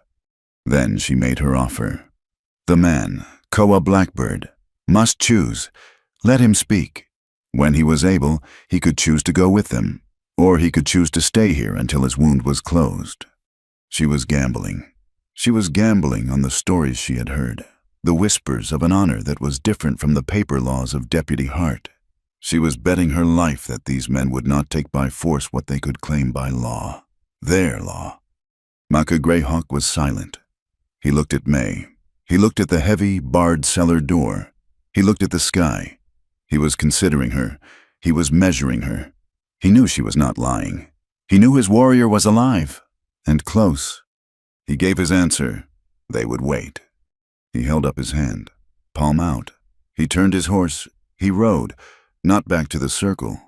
Then she made her offer. The man, Koa Blackbird, must choose. Let him speak. When he was able, he could choose to go with them, or he could choose to stay here until his wound was closed. She was gambling. She was gambling on the stories she had heard, the whispers of an honor that was different from the paper laws of Deputy Hart. She was betting her life that these men would not take by force what they could claim by law, their law. Make a Greyhawk was silent. He looked at May. He looked at the heavy, barred cellar door. He looked at the sky. He was considering her. He was measuring her. He knew she was not lying. He knew his warrior was alive and close. He gave his answer. They would wait. He held up his hand, palm out. He turned his horse. He rode, not back to the circle,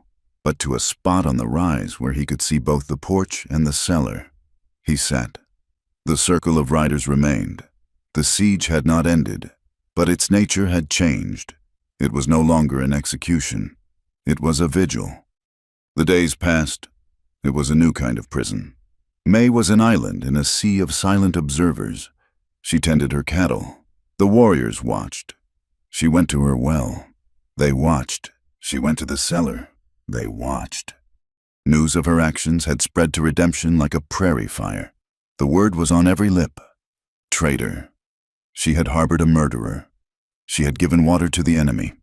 but to a spot on the rise where he could see both the porch and the cellar. He sat. The circle of riders remained. The siege had not ended, but its nature had changed. It was no longer an execution. It was a vigil. The days passed. It was a new kind of prison. May was an island in a sea of silent observers. She tended her cattle. The warriors watched. She went to her well. They watched. She went to the cellar. They watched. News of her actions had spread to Redemption like a prairie fire. The word was on every lip. Traitor. She had harbored a murderer. She had given water to the enemy.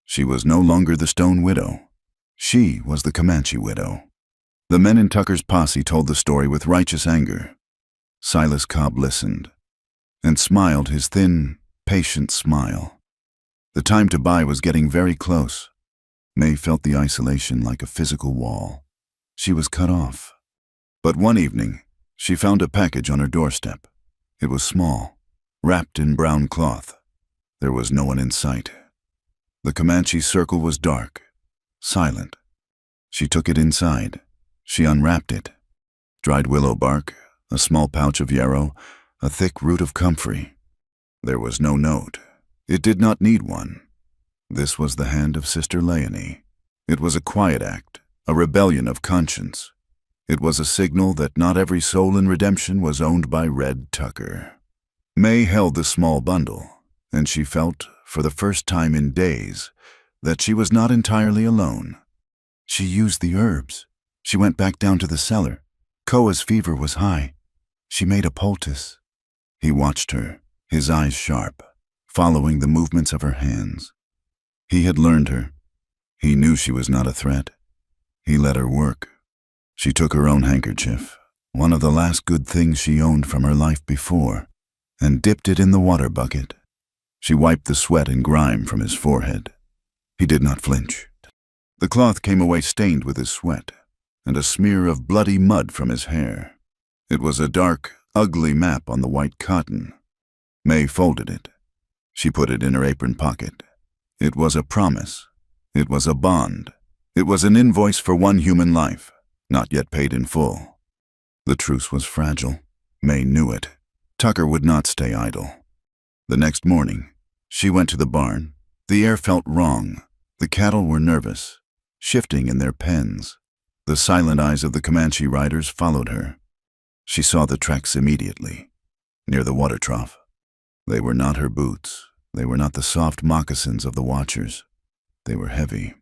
She was no longer the Stone Widow. She was the Comanche Widow. The men in Tucker's posse told the story with righteous anger. Silas Cobb listened and smiled his thin, patient smile. The time to buy was getting very close. May felt the isolation like a physical wall. She was cut off. But one evening, she found a package on her doorstep. It was small, wrapped in brown cloth. There was no one in sight. The Comanche circle was dark, silent. She took it inside. She unwrapped it. Dried willow bark, a small pouch of yarrow, a thick root of comfrey. There was no note. It did not need one. This was the hand of Sister Leonie. It was a quiet act, a rebellion of conscience. It was a signal that not every soul in Redemption was owned by Red Tucker. May held the small bundle, and she felt, for the first time in days, that she was not entirely alone. She used the herbs. She went back down to the cellar. Koa's fever was high. She made a poultice. He watched her, his eyes sharp, following the movements of her hands. He had learned her. He knew she was not a threat. He let her work. She took her own handkerchief, one of the last good things she owned from her life before, and dipped it in the water bucket. She wiped the sweat and grime from his forehead. He did not flinch. The cloth came away stained with his sweat, and a smear of bloody mud from his hair. It was a dark, ugly map on the white cotton. May folded it. She put it in her apron pocket. It was a promise. It was a bond. It was an invoice for one human life, not yet paid in full. The truce was fragile. May knew it. Tucker would not stay idle. The next morning, she went to the barn. The air felt wrong. The cattle were nervous, shifting in their pens. The silent eyes of the Comanche riders followed her. She saw the tracks immediately, near the water trough. They were not her boots. They were not the soft moccasins of the watchers. They were heavy,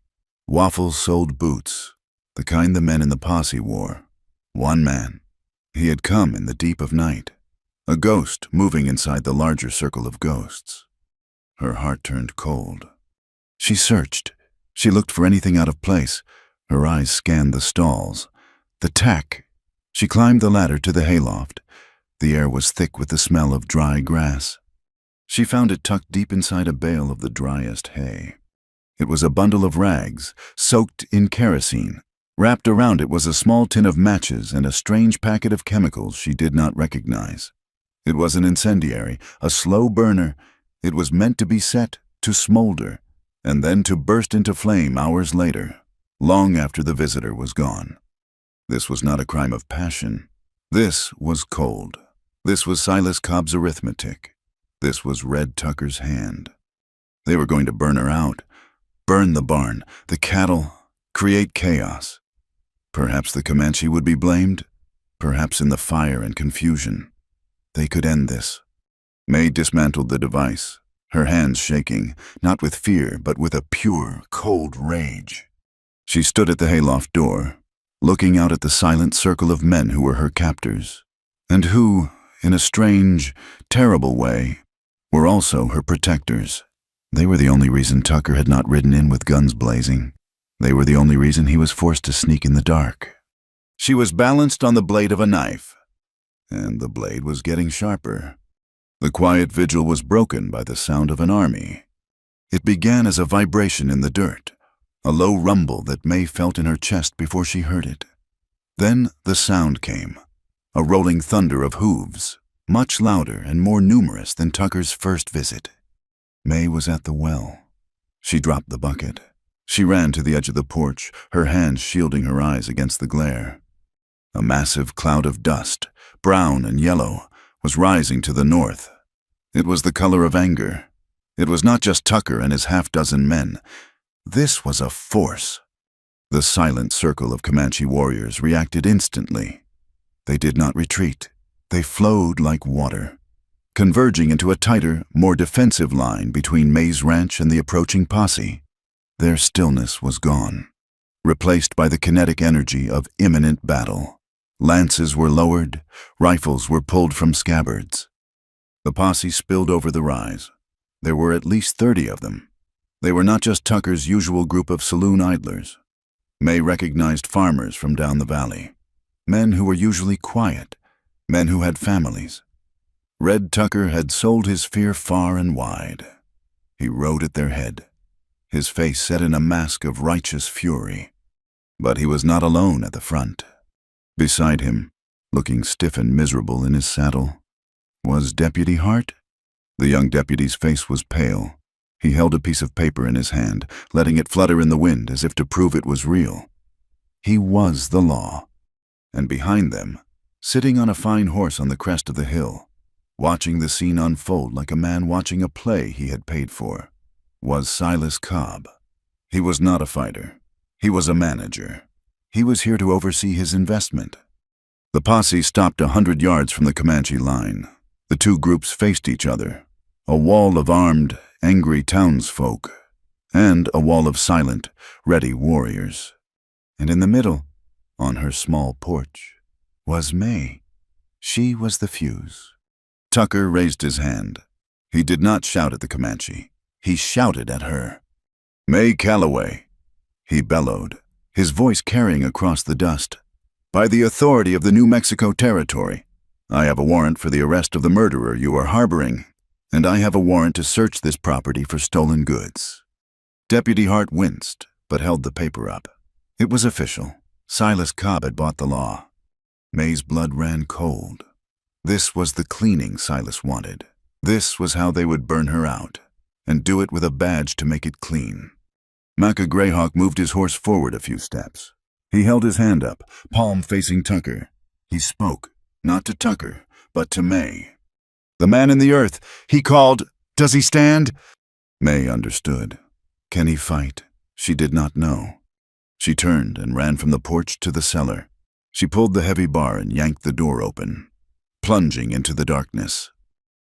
waffle-soled boots, the kind the men in the posse wore. One man. He had come in the deep of night, a ghost moving inside the larger circle of ghosts. Her heart turned cold. She searched. She looked for anything out of place. Her eyes scanned the stalls, the tack. She climbed the ladder to the hayloft. The air was thick with the smell of dry grass. She found it tucked deep inside a bale of the driest hay. It was a bundle of rags, soaked in kerosene. Wrapped around it was a small tin of matches and a strange packet of chemicals she did not recognize. It was an incendiary, a slow burner. It was meant to be set, to smolder, and then to burst into flame hours later, long after the visitor was gone. This was not a crime of passion. This was cold. This was Silas Cobb's arithmetic. This was Red Tucker's hand. They were going to burn her out, burn the barn, the cattle, create chaos. Perhaps the Comanche would be blamed, perhaps in the fire and confusion. They could end this. May dismantled the device, her hands shaking, not with fear, but with a pure, cold rage. She stood at the hayloft door, looking out at the silent circle of men who were her captors, and who, in a strange, terrible way, were also her protectors. They were the only reason Tucker had not ridden in with guns blazing. They were the only reason he was forced to sneak in the dark. She was balanced on the blade of a knife, and the blade was getting sharper. The quiet vigil was broken by the sound of an army. It began as a vibration in the dirt, a low rumble that May felt in her chest before she heard it. Then the sound came, a rolling thunder of hooves, much louder and more numerous than Tucker's first visit. May was at the well. She dropped the bucket. She ran to the edge of the porch, her hands shielding her eyes against the glare. A massive cloud of dust, brown and yellow, was rising to the north. It was the color of anger. It was not just Tucker and his half-dozen men. This was a force. The silent circle of Comanche warriors reacted instantly. They did not retreat. They flowed like water, converging into a tighter, more defensive line between May's ranch and the approaching posse. Their stillness was gone, replaced by the kinetic energy of imminent battle. Lances were lowered, rifles were pulled from scabbards. The posse spilled over the rise. There were at least 30 of them. They were not just Tucker's usual group of saloon idlers. May recognized farmers from down the valley, men who were usually quiet, men who had families. Red Tucker had sold his fear far and wide. He rode at their head, his face set in a mask of righteous fury. But he was not alone at the front. Beside him, looking stiff and miserable in his saddle, was Deputy Hart. The young deputy's face was pale. He held a piece of paper in his hand, letting it flutter in the wind as if to prove it was real. He was the law. And behind them, sitting on a fine horse on the crest of the hill, watching the scene unfold like a man watching a play he had paid for, was Silas Cobb. He was not a fighter. He was a manager. He was here to oversee his investment. The posse stopped 100 yards from the Comanche line. The two groups faced each other, a wall of armed, angry townsfolk, and a wall of silent, ready warriors. And in the middle, on her small porch, was May. She was the fuse. Tucker raised his hand. He did not shout at the Comanche. He shouted at her. "May Calloway," he bellowed, his voice carrying across the dust. By the authority of the New Mexico Territory, I have a warrant for the arrest of the murderer you are harboring, and I have a warrant to search this property for stolen goods." Deputy Hart winced, but held the paper up. It was official. Silas Cobb had bought the law. May's blood ran cold. This was the cleaning Silas wanted. This was how they would burn her out, and do it with a badge to make it clean. Macca Greyhawk moved his horse forward a few steps. He held his hand up, palm facing Tucker. He spoke, not to Tucker, but to May. "The man in the earth," he called. "Does he stand?" May understood. Can he fight? She did not know. She turned and ran from the porch to the cellar. She pulled the heavy bar and yanked the door open, plunging into the darkness.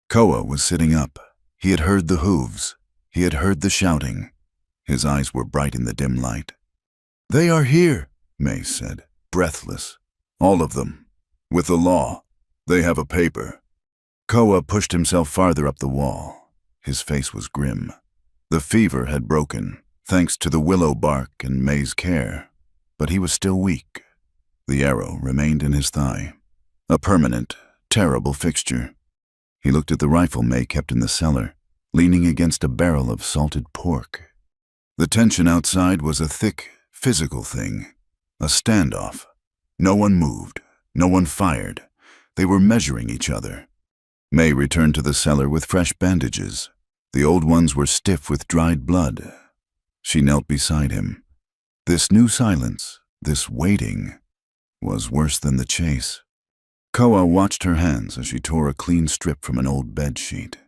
Koa was sitting up. He had heard the hooves. He had heard the shouting. His eyes were bright in the dim light. "They are here," May said, breathless. "All of them. With the law. They have a paper." Koa pushed himself farther up the wall. His face was grim. The fever had broken, thanks to the willow bark and May's care, but he was still weak. The arrow remained in his thigh, a permanent, terrible fixture. He looked at the rifle May kept in the cellar, leaning against a barrel of salted pork. The tension outside was a thick, physical thing, a standoff. No one moved, no one fired. They were measuring each other. May returned to the cellar with fresh bandages. The old ones were stiff with dried blood. She knelt beside him. This new silence, this waiting, was worse than the chase. Koa watched her hands as she tore a clean strip from an old bed sheet.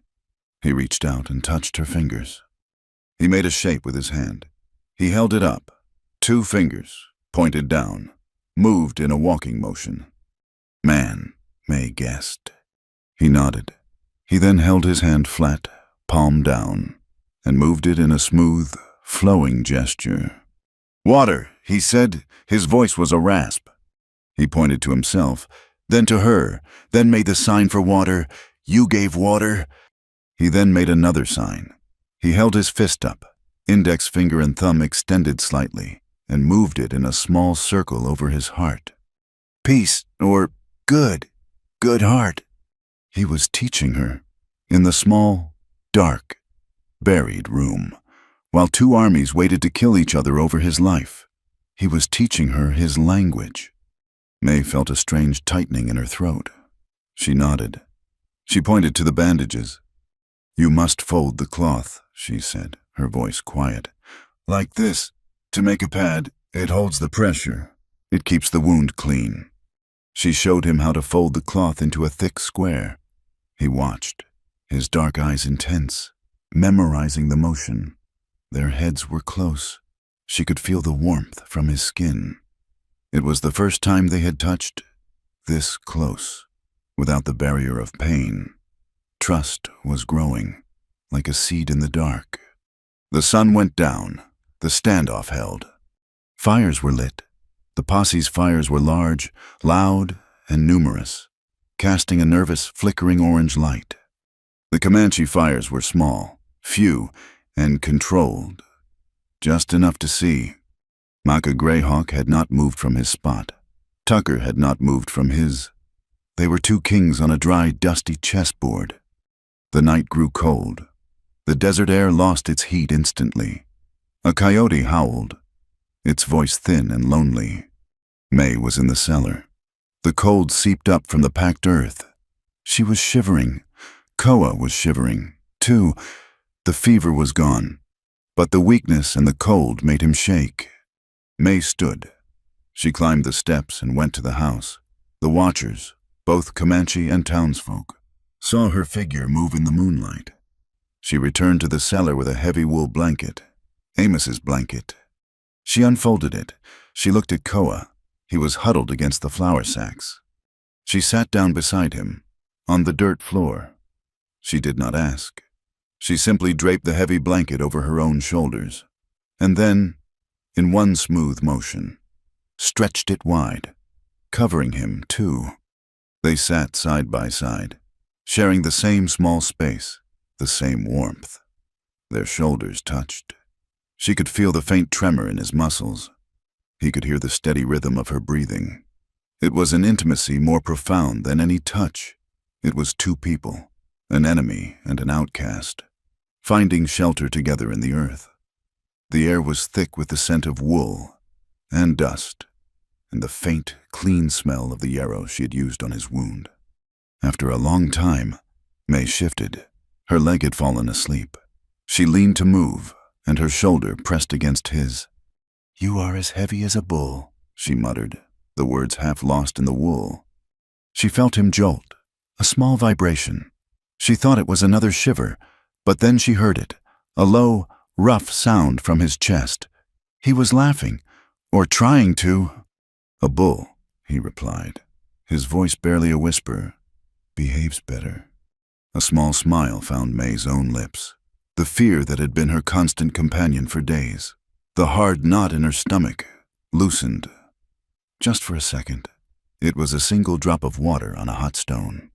He reached out and touched her fingers. He made a shape with his hand. He held it up. 2 fingers, pointed down, moved in a walking motion. "Man," May guessed. He nodded. He then held his hand flat, palm down, and moved it in a smooth, flowing gesture. "Water," he said. His voice was a rasp. He pointed to himself, then to her, then made the sign for water. "You gave water." He then made another sign. He held his fist up, index finger and thumb extended slightly, and moved it in a small circle over his heart. "Peace," or good heart. He was teaching her, in the small, dark, buried room, while 2 armies waited to kill each other over his life. He was teaching her his language. May felt a strange tightening in her throat. She nodded. She pointed to the bandages. "You must fold the cloth," she said, her voice quiet. "Like this. To make a pad, it holds the pressure. It keeps the wound clean." She showed him how to fold the cloth into a thick square. He watched, his dark eyes intense, memorizing the motion. Their heads were close. She could feel the warmth from his skin. It was the first time they had touched this close, without the barrier of pain. Trust was growing, like a seed in the dark. The sun went down. The standoff held. Fires were lit. The posse's fires were large, loud, and numerous, casting a nervous, flickering orange light. The Comanche fires were small, few, and controlled. Just enough to see. Macca Greyhawk had not moved from his spot. Tucker had not moved from his. They were 2 kings on a dry, dusty chessboard. The night grew cold. The desert air lost its heat instantly. A coyote howled, its voice thin and lonely. May was in the cellar. The cold seeped up from the packed earth. She was shivering. Koa was shivering, too. The fever was gone, but the weakness and the cold made him shake. May stood. She climbed the steps and went to the house. The watchers, both Comanche and townsfolk, saw her figure move in the moonlight. She returned to the cellar with a heavy wool blanket, Amos's blanket. She unfolded it. She looked at Koa. He was huddled against the flour sacks. She sat down beside him, on the dirt floor. She did not ask. She simply draped the heavy blanket over her own shoulders, and then, in one smooth motion, stretched it wide, covering him, too. They sat side by side, sharing the same small space, the same warmth. Their shoulders touched. She could feel the faint tremor in his muscles. He could hear the steady rhythm of her breathing. It was an intimacy more profound than any touch. It was two people, an enemy and an outcast, finding shelter together in the earth. The air was thick with the scent of wool and dust, and the faint, clean smell of the yarrow she had used on his wound. After a long time, May shifted. Her leg had fallen asleep. She leaned to move, and her shoulder pressed against his. "You are as heavy as a bull," she muttered, the words half lost in the wool. She felt him jolt, a small vibration. She thought it was another shiver, but then she heard it, a low, rough sound from his chest. He was laughing, or trying to. "A bull," he replied, his voice barely a whisper. "Behaves better." A small smile found May's own lips. The fear that had been her constant companion for days, the hard knot in her stomach, loosened. Just for a second. It was a single drop of water on a hot stone.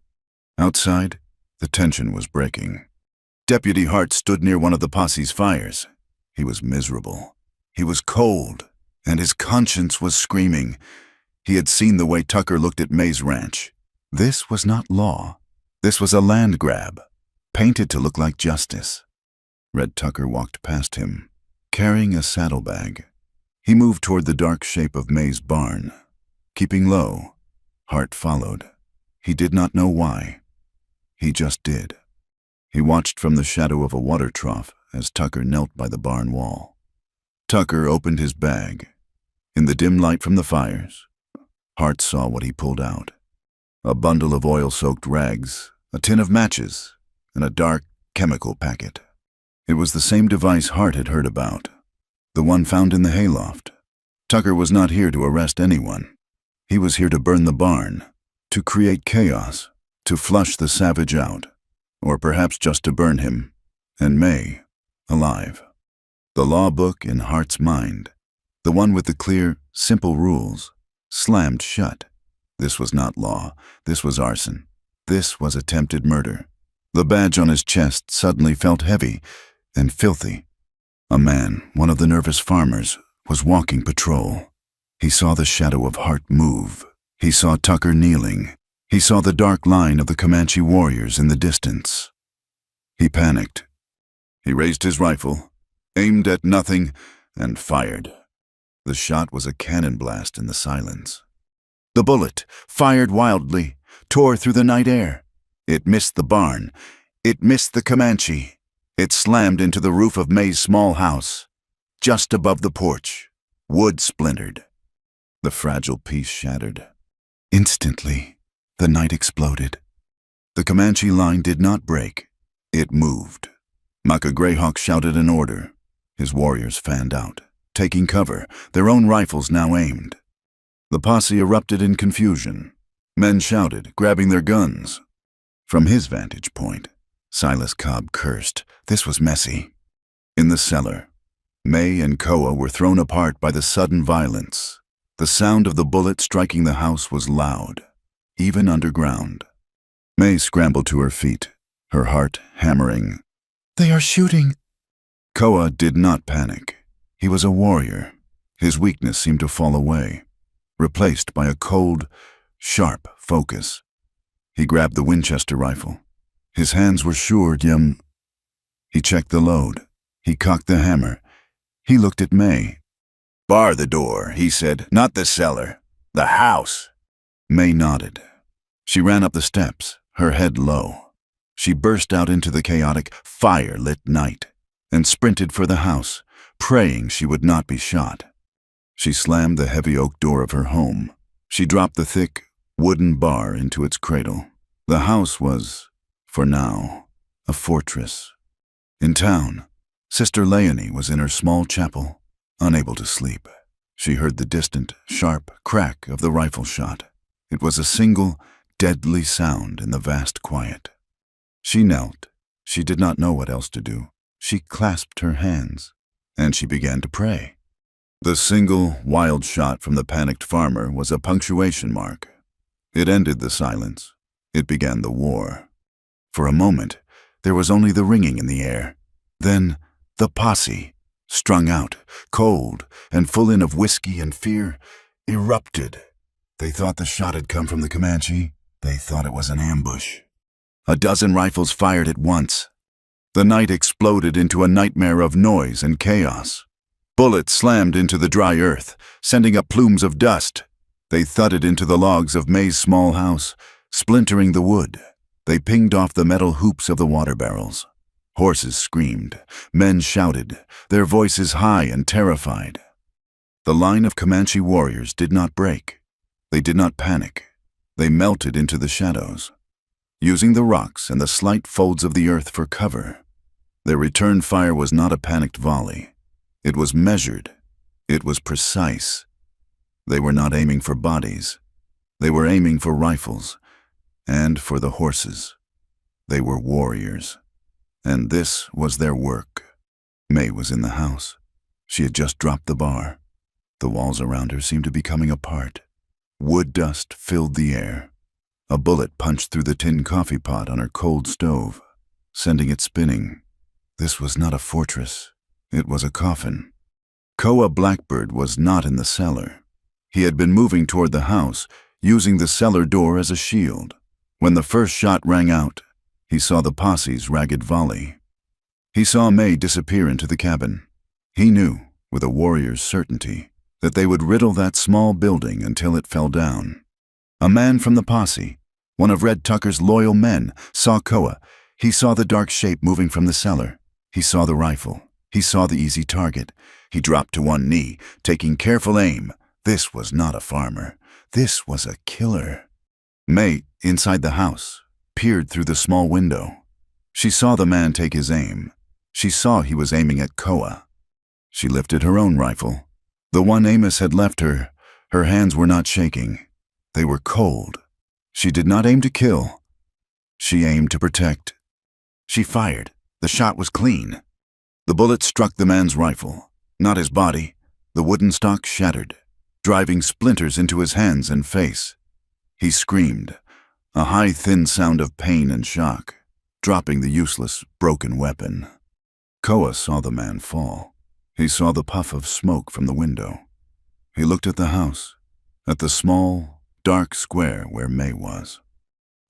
Outside, the tension was breaking. Deputy Hart stood near one of the posse's fires. He was miserable. He was cold, and his conscience was screaming. He had seen the way Tucker looked at May's ranch. This was not law. This was a land grab, painted to look like justice. Red Tucker walked past him, carrying a saddlebag. He moved toward the dark shape of May's barn. Keeping low, Hart followed. He did not know why. He just did. He watched from the shadow of a water trough as Tucker knelt by the barn wall. Tucker opened his bag. In the dim light from the fires, Hart saw what he pulled out. A bundle of oil-soaked rags, a tin of matches, and a dark chemical packet. It was the same device Hart had heard about, the one found in the hayloft. Tucker was not here to arrest anyone. He was here to burn the barn, to create chaos, to flush the savage out, or perhaps just to burn him, and May, alive. The law book in Hart's mind, the one with the clear, simple rules, slammed shut. This was not law. This was arson. This was attempted murder. The badge on his chest suddenly felt heavy and filthy. A man, one of the nervous farmers, was walking patrol. He saw the shadow of Hart move. He saw Tucker kneeling. He saw the dark line of the Comanche warriors in the distance. He panicked. He raised his rifle, aimed at nothing, and fired. The shot was a cannon blast in the silence. The bullet, fired wildly, tore through the night air. It missed the barn. It missed the Comanche. It slammed into the roof of May's small house. Just above the porch, wood splintered. The fragile piece shattered. Instantly, the night exploded. The Comanche line did not break. It moved. Maka Greyhawk shouted an order. His warriors fanned out, taking cover, their own rifles now aimed. The posse erupted in confusion. Men shouted, grabbing their guns. From his vantage point, Silas Cobb cursed. This was messy. In the cellar, May and Koa were thrown apart by the sudden violence. The sound of the bullet striking the house was loud, even underground. May scrambled to her feet, her heart hammering. "They are shooting!" Koa did not panic. He was a warrior. His weakness seemed to fall away, replaced by a cold, sharp focus. He grabbed the Winchester rifle. His hands were sure. He checked the load. He cocked the hammer. He looked at May. "Bar the door," he said. "Not the cellar. The house." May nodded. She ran up the steps, her head low. She burst out into the chaotic, fire-lit night and sprinted for the house, praying she would not be shot. She slammed the heavy oak door of her home. She dropped the thick, wooden bar into its cradle. The house was, for now, a fortress. In town, Sister Leonie was in her small chapel, unable to sleep. She heard the distant, sharp crack of the rifle shot. It was a single, deadly sound in the vast quiet. She knelt. She did not know what else to do. She clasped her hands, and she began to pray. The single, wild shot from the panicked farmer was a punctuation mark. It ended the silence. It began the war. For a moment, there was only the ringing in the air. Then, the posse, strung out, cold, and full in of whiskey and fear, erupted. They thought the shot had come from the Comanche. They thought it was an ambush. A dozen rifles fired at once. The night exploded into a nightmare of noise and chaos. Bullets slammed into the dry earth, sending up plumes of dust. They thudded into the logs of May's small house, splintering the wood. They pinged off the metal hoops of the water barrels. Horses screamed. Men shouted, their voices high and terrified. The line of Comanche warriors did not break. They did not panic. They melted into the shadows, using the rocks and the slight folds of the earth for cover. Their return fire was not a panicked volley. It was measured. It was precise. They were not aiming for bodies. They were aiming for rifles and for the horses. They were warriors, and this was their work. May was in the house. She had just dropped the bar. The walls around her seemed to be coming apart. Wood dust filled the air. A bullet punched through the tin coffee pot on her cold stove, sending it spinning. This was not a fortress. It was a coffin. Koa Blackbird was not in the cellar. He had been moving toward the house, using the cellar door as a shield. When the first shot rang out, he saw the posse's ragged volley. He saw May disappear into the cabin. He knew, with a warrior's certainty, that they would riddle that small building until it fell down. A man from the posse, one of Red Tucker's loyal men, saw Koa. He saw the dark shape moving from the cellar. He saw the rifle. He saw the easy target. He dropped to one knee, taking careful aim. This was not a farmer. This was a killer. May, inside the house, peered through the small window. She saw the man take his aim. She saw he was aiming at Koa. She lifted her own rifle. The one Amos had left her. Her hands were not shaking. They were cold. She did not aim to kill. She aimed to protect. She fired. The shot was clean. The bullet struck the man's rifle, not his body. The wooden stock shattered, driving splinters into his hands and face. He screamed, a high, thin sound of pain and shock, dropping the useless, broken weapon. Koa saw the man fall. He saw the puff of smoke from the window. He looked at the house, at the small, dark square where May was.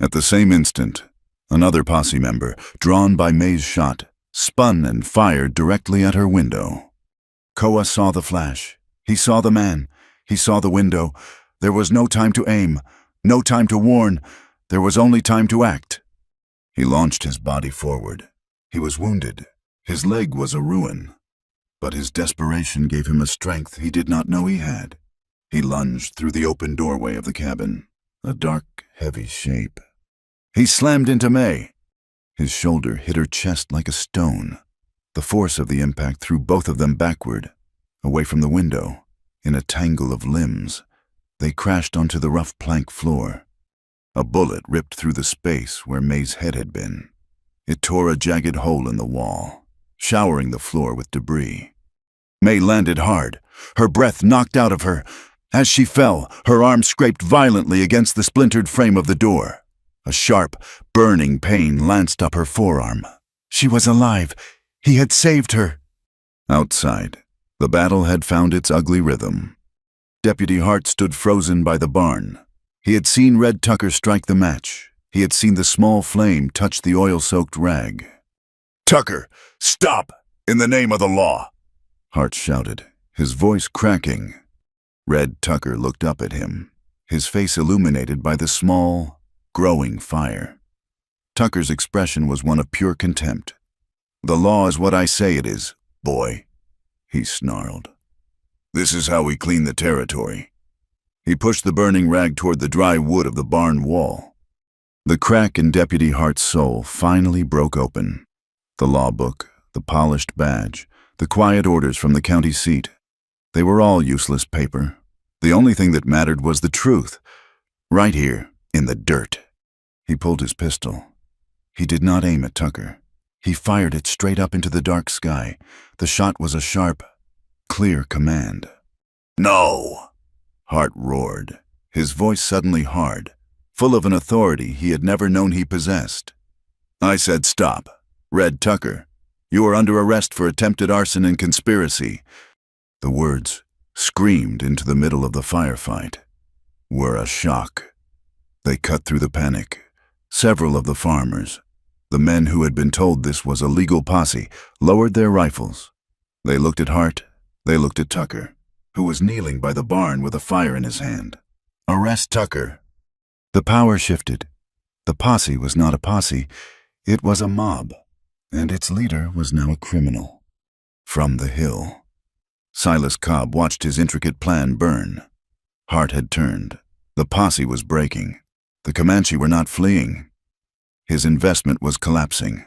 At the same instant, another posse member, drawn by May's shot, spun and fired directly at her window. Koa saw the flash. He saw the man. He saw the window. There was no time to aim, no time to warn. There was only time to act. He launched his body forward. He was wounded. His leg was a ruin. But his desperation gave him a strength he did not know he had. He lunged through the open doorway of the cabin, a dark, heavy shape. He slammed into May. His shoulder hit her chest like a stone. The force of the impact threw both of them backward, away from the window, in a tangle of limbs. They crashed onto the rough plank floor. A bullet ripped through the space where May's head had been. It tore a jagged hole in the wall, showering the floor with debris. May landed hard, her breath knocked out of her. As she fell, her arm scraped violently against the splintered frame of the door. A sharp, burning pain lanced up her forearm. She was alive. He had saved her. Outside, the battle had found its ugly rhythm. Deputy Hart stood frozen by the barn. He had seen Red Tucker strike the match. He had seen the small flame touch the oil-soaked rag. "Tucker, stop! In the name of the law!" Hart shouted, his voice cracking. Red Tucker looked up at him, his face illuminated by the small, growing fire. Tucker's expression was one of pure contempt. "The law is what I say it is, boy," he snarled. "This is how we clean the territory." He pushed the burning rag toward the dry wood of the barn wall. The crack in Deputy Hart's soul finally broke open. The law book, the polished badge, the quiet orders from the county seat. They were all useless paper. The only thing that mattered was the truth, right here in the dirt. He pulled his pistol. He did not aim at Tucker. He fired it straight up into the dark sky. The shot was a sharp, clear command. "No!" Hart roared, his voice suddenly hard, full of an authority he had never known he possessed. "I said stop. Red Tucker, you are under arrest for attempted arson and conspiracy." The words screamed into the middle of the firefight. were a shock. They cut through the panic. Several of the farmers, the men who had been told this was a legal posse, lowered their rifles. They looked at Hart. They looked at Tucker, who was kneeling by the barn with a fire in his hand. Arrest Tucker. The power shifted. The posse was not a posse. It was a mob, and its leader was now a criminal. From the hill, Silas Cobb watched his intricate plan burn. Hart had turned. The posse was breaking. The Comanche were not fleeing. His investment was collapsing.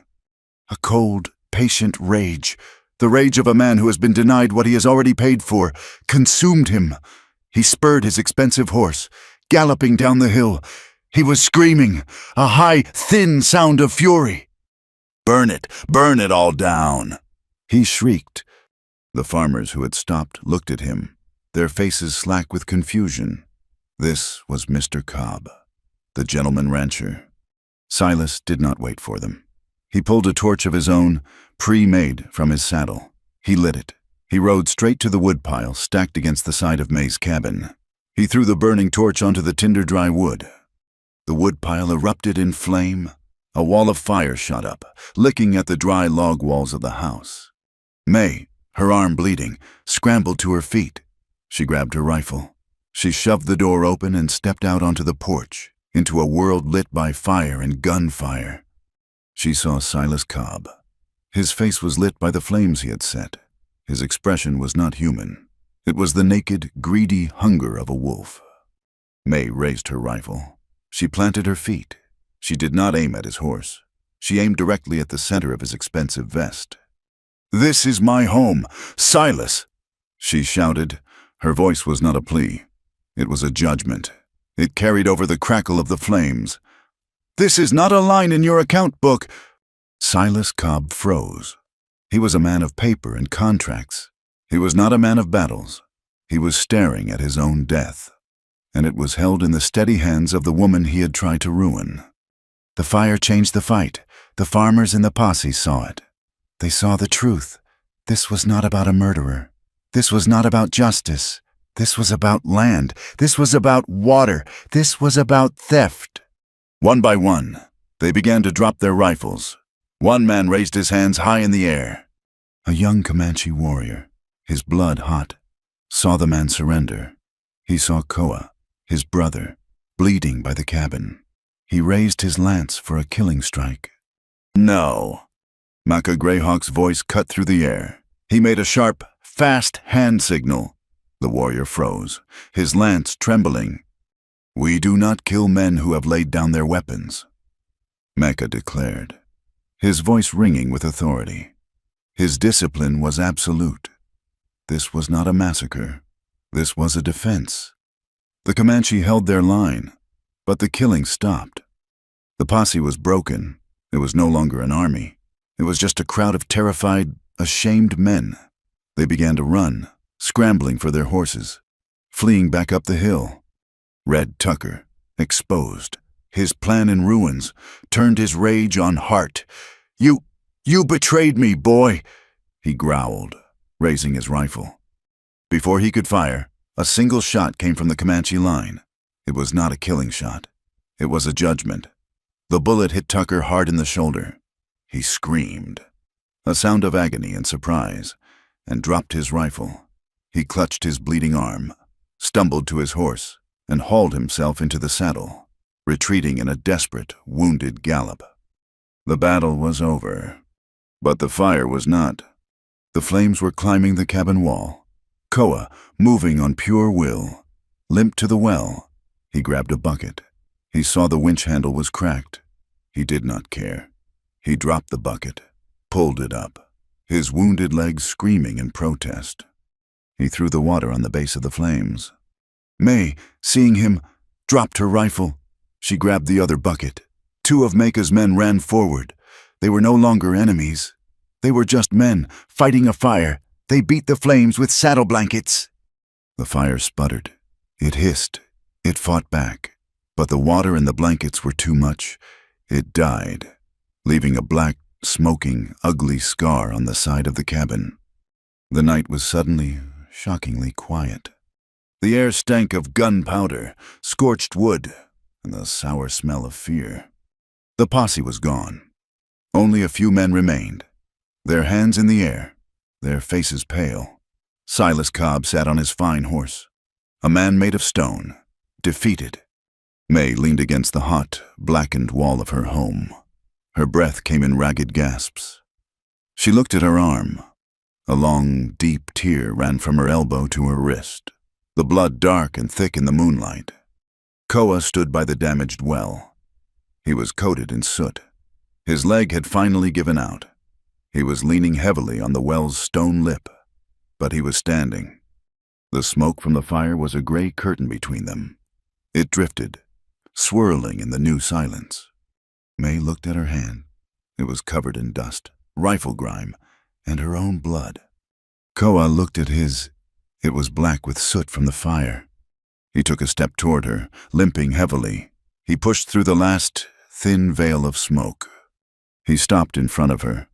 A cold, patient rage, the rage of a man who has been denied what he has already paid for, consumed him. He spurred his expensive horse, galloping down the hill. He was screaming, a high, thin sound of fury. Burn it all down!" he shrieked. The farmers who had stopped looked at him, their faces slack with confusion. This was Mr. Cobb, the gentleman rancher. Silas did not wait for them. He pulled a torch of his own, pre-made, from his saddle. He lit it. He rode straight to the woodpile stacked against the side of May's cabin. He threw the burning torch onto the tinder-dry wood. The woodpile erupted in flame. A wall of fire shot up, licking at the dry log walls of the house. May, her arm bleeding, scrambled to her feet. She grabbed her rifle. She shoved the door open and stepped out onto the porch, into a world lit by fire and gunfire. She saw Silas Cobb. His face was lit by the flames he had set. His expression was not human. It was the naked, greedy hunger of a wolf. May raised her rifle. She planted her feet. She did not aim at his horse. She aimed directly at the center of his expensive vest. "This is my home, Silas!" she shouted. Her voice was not a plea. It was a judgment. It carried over the crackle of the flames. "This is not a line in your account book." Silas Cobb froze. He was a man of paper and contracts. He was not a man of battles. He was staring at his own death, and it was held in the steady hands of the woman he had tried to ruin. The fire changed the fight. The farmers in the posse saw it. They saw the truth. This was not about a murderer. This was not about justice. This was about land. This was about water. This was about theft. One by one, they began to drop their rifles. One man raised his hands high in the air. A young Comanche warrior, his blood hot, saw the man surrender. He saw Koa, his brother, bleeding by the cabin. He raised his lance for a killing strike. "No." Maka Greyhawk's voice cut through the air. He made a sharp, fast hand signal. The warrior froze, his lance trembling. "We do not kill men who have laid down their weapons," Maka declared, his voice ringing with authority. His discipline was absolute. This was not a massacre. This was a defense. The Comanche held their line, but the killing stopped. The posse was broken. It was no longer an army. It was just a crowd of terrified, ashamed men. They began to run, scrambling for their horses, fleeing back up the hill. Red Tucker, exposed, his plan in ruins, turned his rage on Hart. You betrayed me, boy," he growled, raising his rifle. Before he could fire, a single shot came from the Comanche line. It was not a killing shot. It was a judgment. The bullet hit Tucker hard in the shoulder. He screamed, a sound of agony and surprise, and dropped his rifle. He clutched his bleeding arm, stumbled to his horse, and hauled himself into the saddle, retreating in a desperate, wounded gallop. The battle was over, but the fire was not. The flames were climbing the cabin wall. Koa, moving on pure will, limped to the well. He grabbed a bucket. He saw the winch handle was cracked. He did not care. He dropped the bucket, pulled it up, his wounded legs screaming in protest. He threw the water on the base of the flames. May, seeing him, dropped her rifle. She grabbed the other bucket. Two of Maka's men ran forward. They were no longer enemies. They were just men, fighting a fire. They beat the flames with saddle blankets. The fire sputtered. It hissed. It fought back. But the water and the blankets were too much. It died, leaving a black, smoking, ugly scar on the side of the cabin. The night was suddenly, shockingly quiet. The air stank of gunpowder, scorched wood, and the sour smell of fear. The posse was gone. Only a few men remained, their hands in the air, their faces pale. Silas Cobb sat on his fine horse, a man made of stone, defeated. May leaned against the hot, blackened wall of her home. Her breath came in ragged gasps. She looked at her arm. A long, deep tear ran from her elbow to her wrist, the blood dark and thick in the moonlight. Koa stood by the damaged well. He was coated in soot. His leg had finally given out. He was leaning heavily on the well's stone lip, but he was standing. The smoke from the fire was a gray curtain between them. It drifted, swirling in the new silence. May looked at her hand. It was covered in dust, rifle grime, and her own blood. Koa looked at his. It was black with soot from the fire. He took a step toward her, limping heavily. He pushed through the last thin veil of smoke. He stopped in front of her.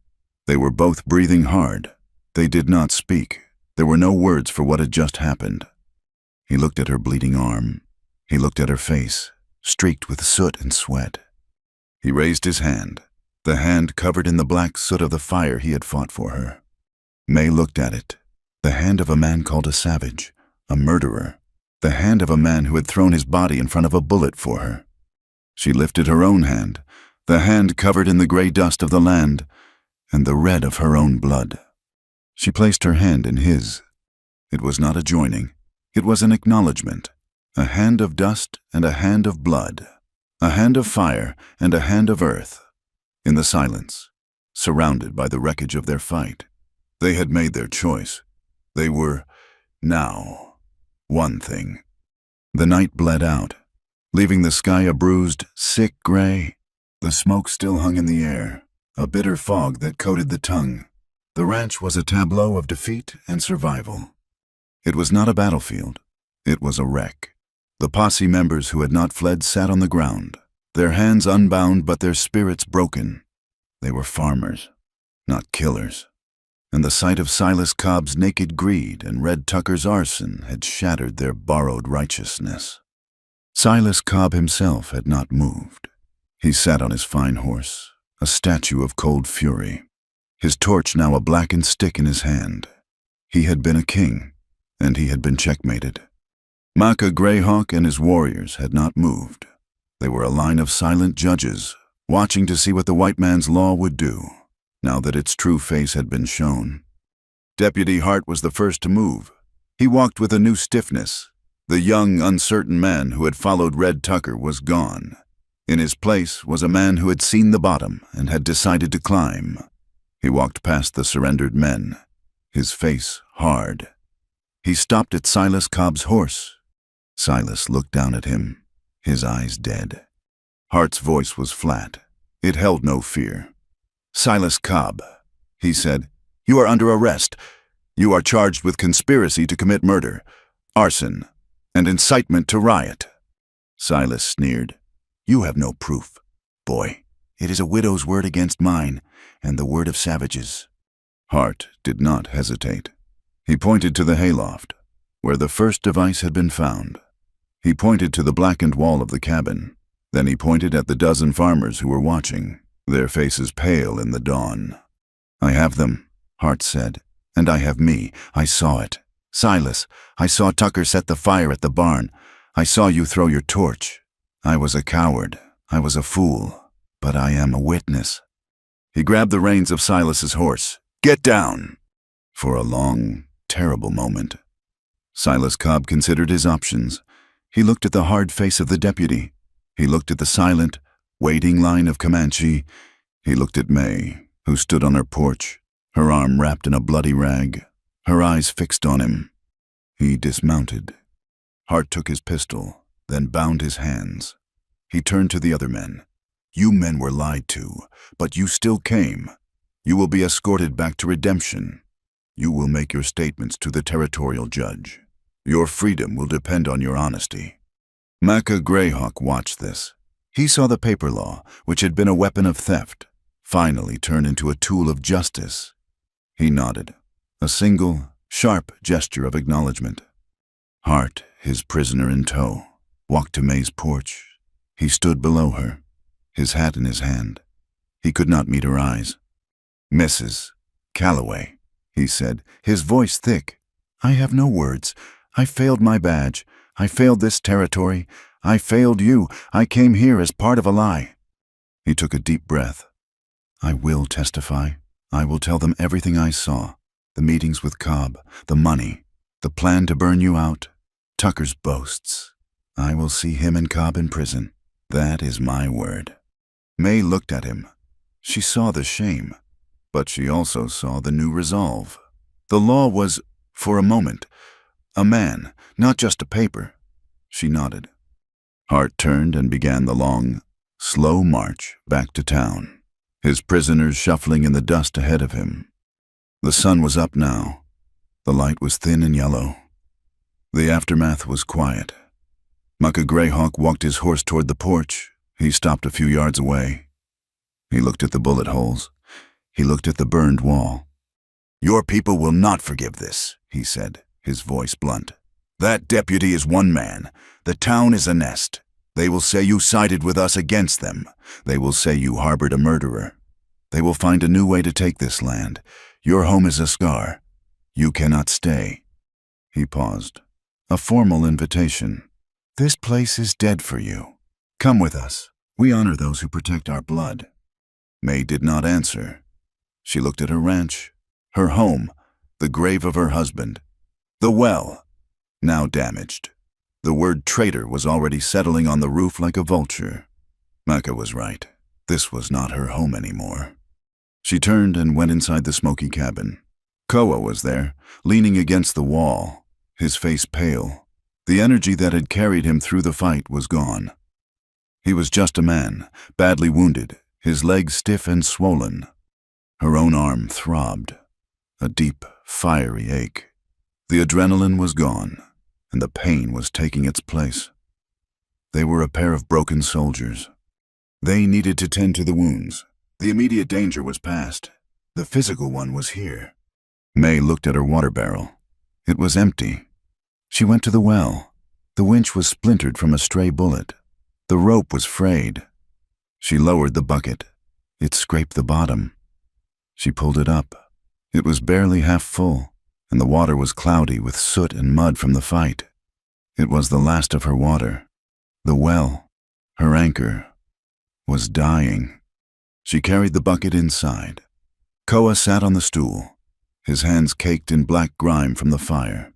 They were both breathing hard. They did not speak. There were no words for what had just happened. He looked at her bleeding arm. He looked at her face, streaked with soot and sweat. He raised his hand, the hand covered in the black soot of the fire he had fought for her. May looked at it, the hand of a man called a savage, a murderer, the hand of a man who had thrown his body in front of a bullet for her. She lifted her own hand, the hand covered in the gray dust of the land and the red of her own blood. She placed her hand in his. It was not a joining. It was an acknowledgement. A hand of dust and a hand of blood. A hand of fire and a hand of earth. In the silence, surrounded by the wreckage of their fight, they had made their choice. They were, now, one thing. The night bled out, leaving the sky a bruised, sick gray. The smoke still hung in the air, a bitter fog that coated the tongue. The ranch was a tableau of defeat and survival. It was not a battlefield. It was a wreck. The posse members who had not fled sat on the ground, their hands unbound but their spirits broken. They were farmers, not killers. And the sight of Silas Cobb's naked greed and Red Tucker's arson had shattered their borrowed righteousness. Silas Cobb himself had not moved. He sat on his fine horse, a statue of cold fury, his torch now a blackened stick in his hand. He had been a king, and he had been checkmated. Maka Greyhawk and his warriors had not moved. They were a line of silent judges, watching to see what the white man's law would do, now that its true face had been shown. Deputy Hart was the first to move. He walked with a new stiffness. The young, uncertain man who had followed Red Tucker was gone. In his place was a man who had seen the bottom and had decided to climb. He walked past the surrendered men, his face hard. He stopped at Silas Cobb's horse. Silas looked down at him, his eyes dead. Hart's voice was flat. It held no fear. "Silas Cobb," he said, "you are under arrest. You are charged with conspiracy to commit murder, arson, and incitement to riot." Silas sneered. "You have no proof, boy. It is a widow's word against mine, and the word of savages." Hart did not hesitate. He pointed to the hayloft, where the first device had been found. He pointed to the blackened wall of the cabin. Then he pointed at the dozen farmers who were watching, their faces pale in the dawn. "I have them," Hart said, "and I have me. I saw it. Silas, I saw Tucker set the fire at the barn. I saw you throw your torch. I was a coward. I was a fool. But I am a witness." He grabbed the reins of Silas's horse. "Get down!" For a long, terrible moment, Silas Cobb considered his options. He looked at the hard face of the deputy. He looked at the silent, waiting line of Comanche. He looked at May, who stood on her porch, her arm wrapped in a bloody rag, her eyes fixed on him. He dismounted. Hart took his pistol, then bound his hands. He turned to the other men. "You men were lied to, but you still came. You will be escorted back to redemption. You will make your statements to the territorial judge. Your freedom will depend on your honesty." Maka Greyhawk watched this. He saw the paper law, which had been a weapon of theft, finally turn into a tool of justice. He nodded, a single, sharp gesture of acknowledgement. Hart, his prisoner in tow, walked to May's porch. He stood below her, his hat in his hand. He could not meet her eyes. "Mrs. Calloway," he said, his voice thick. "I have no words. I failed my badge. I failed this territory. I failed you. I came here as part of a lie." He took a deep breath. "I will testify. I will tell them everything I saw. The meetings with Cobb, the money, the plan to burn you out, Tucker's boasts. I will see him and Cobb in prison. That is my word." May looked at him. She saw the shame, but she also saw the new resolve. The law was, for a moment, a man, not just a paper. She nodded. Hart turned and began the long, slow march back to town, his prisoners shuffling in the dust ahead of him. The sun was up now. The light was thin and yellow. The aftermath was quiet. Mucka Greyhawk walked his horse toward the porch. He stopped a few yards away. He looked at the bullet holes. He looked at the burned wall. "Your people will not forgive this," he said, his voice blunt. "That deputy is one man. The town is a nest. They will say you sided with us against them. They will say you harbored a murderer. They will find a new way to take this land. Your home is a scar. You cannot stay." He paused. A formal invitation. "This place is dead for you. Come with us. We honor those who protect our blood." May did not answer. She looked at her ranch, her home, the grave of her husband, the well, now damaged. The word traitor was already settling on the roof like a vulture. Mecca was right. This was not her home anymore. She turned and went inside the smoky cabin. Koa was there, leaning against the wall, his face pale. The energy that had carried him through the fight was gone. He was just a man, badly wounded, his legs stiff and swollen. Her own arm throbbed, a deep, fiery ache. The adrenaline was gone, and the pain was taking its place. They were a pair of broken soldiers. They needed to tend to the wounds. The immediate danger was past. The physical one was here. May looked at her water barrel. It was empty. She went to the well. The winch was splintered from a stray bullet. The rope was frayed. She lowered the bucket. It scraped the bottom. She pulled it up. It was barely half full, and the water was cloudy with soot and mud from the fight. It was the last of her water. The well, her anchor, was dying. She carried the bucket inside. Koa sat on the stool, his hands caked in black grime from the fire.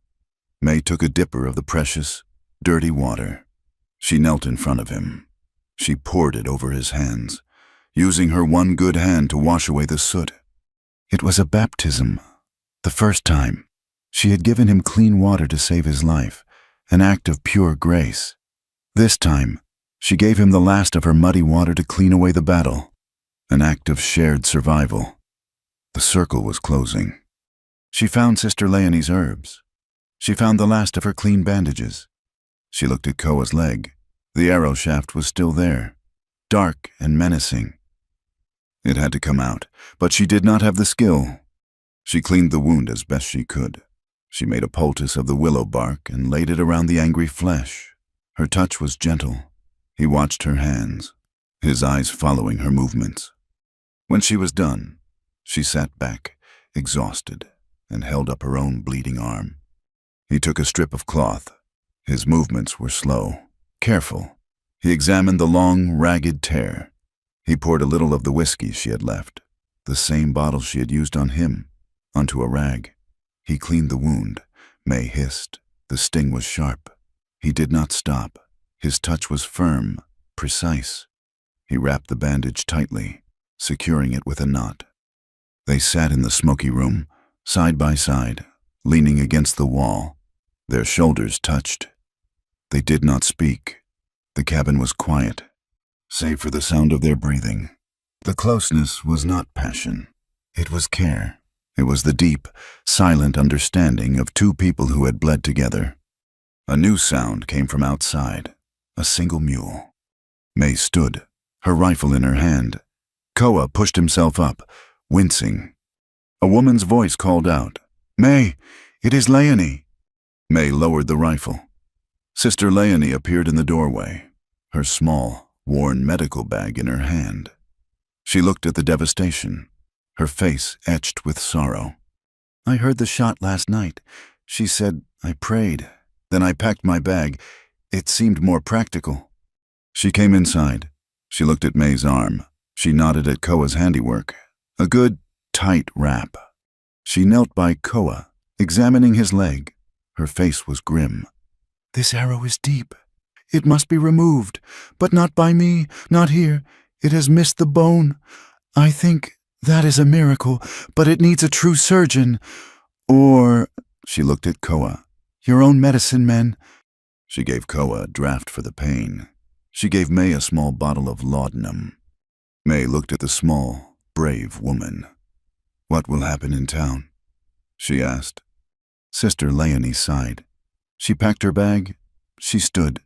May took a dipper of the precious, dirty water. She knelt in front of him. She poured it over his hands, using her one good hand to wash away the soot. It was a baptism. The first time. She had given him clean water to save his life, an act of pure grace. This time, she gave him the last of her muddy water to clean away the battle, an act of shared survival. The circle was closing. She found Sister Leonie's herbs. She found the last of her clean bandages. She looked at Koa's leg. The arrow shaft was still there, dark and menacing. It had to come out, but she did not have the skill. She cleaned the wound as best she could. She made a poultice of the willow bark and laid it around the angry flesh. Her touch was gentle. He watched her hands, his eyes following her movements. When she was done, she sat back, exhausted, and held up her own bleeding arm. He took a strip of cloth. His movements were slow, careful. He examined the long, ragged tear. He poured a little of the whiskey she had left, the same bottle she had used on him, onto a rag. He cleaned the wound. May hissed. The sting was sharp. He did not stop. His touch was firm, precise. He wrapped the bandage tightly, securing it with a knot. They sat in the smoky room, side by side, leaning against the wall. Their shoulders touched. They did not speak. The cabin was quiet, save for the sound of their breathing. The closeness was not passion. It was care. It was the deep, silent understanding of two people who had bled together. A new sound came from outside, a single mule. May stood, her rifle in her hand. Koa pushed himself up, wincing. A woman's voice called out, "May, it is Leonie." May lowered the rifle. Sister Leonie appeared in the doorway, her small, worn medical bag in her hand. She looked at the devastation, her face etched with sorrow. "I heard the shot last night," she said. "I prayed. Then I packed my bag. It seemed more practical." She came inside. She looked at May's arm. She nodded at Koa's handiwork. A good, tight wrap. She knelt by Koa, examining his leg. Her face was grim. "This arrow is deep. It must be removed, but not by me, not here. It has missed the bone. I think that is a miracle, but it needs a true surgeon. Or," she looked at Koa, "your own medicine men." She gave Koa a draft for the pain. She gave May a small bottle of laudanum. May looked at the small, brave woman. "What will happen in town?" she asked. Sister Leonie sighed. She packed her bag. She stood.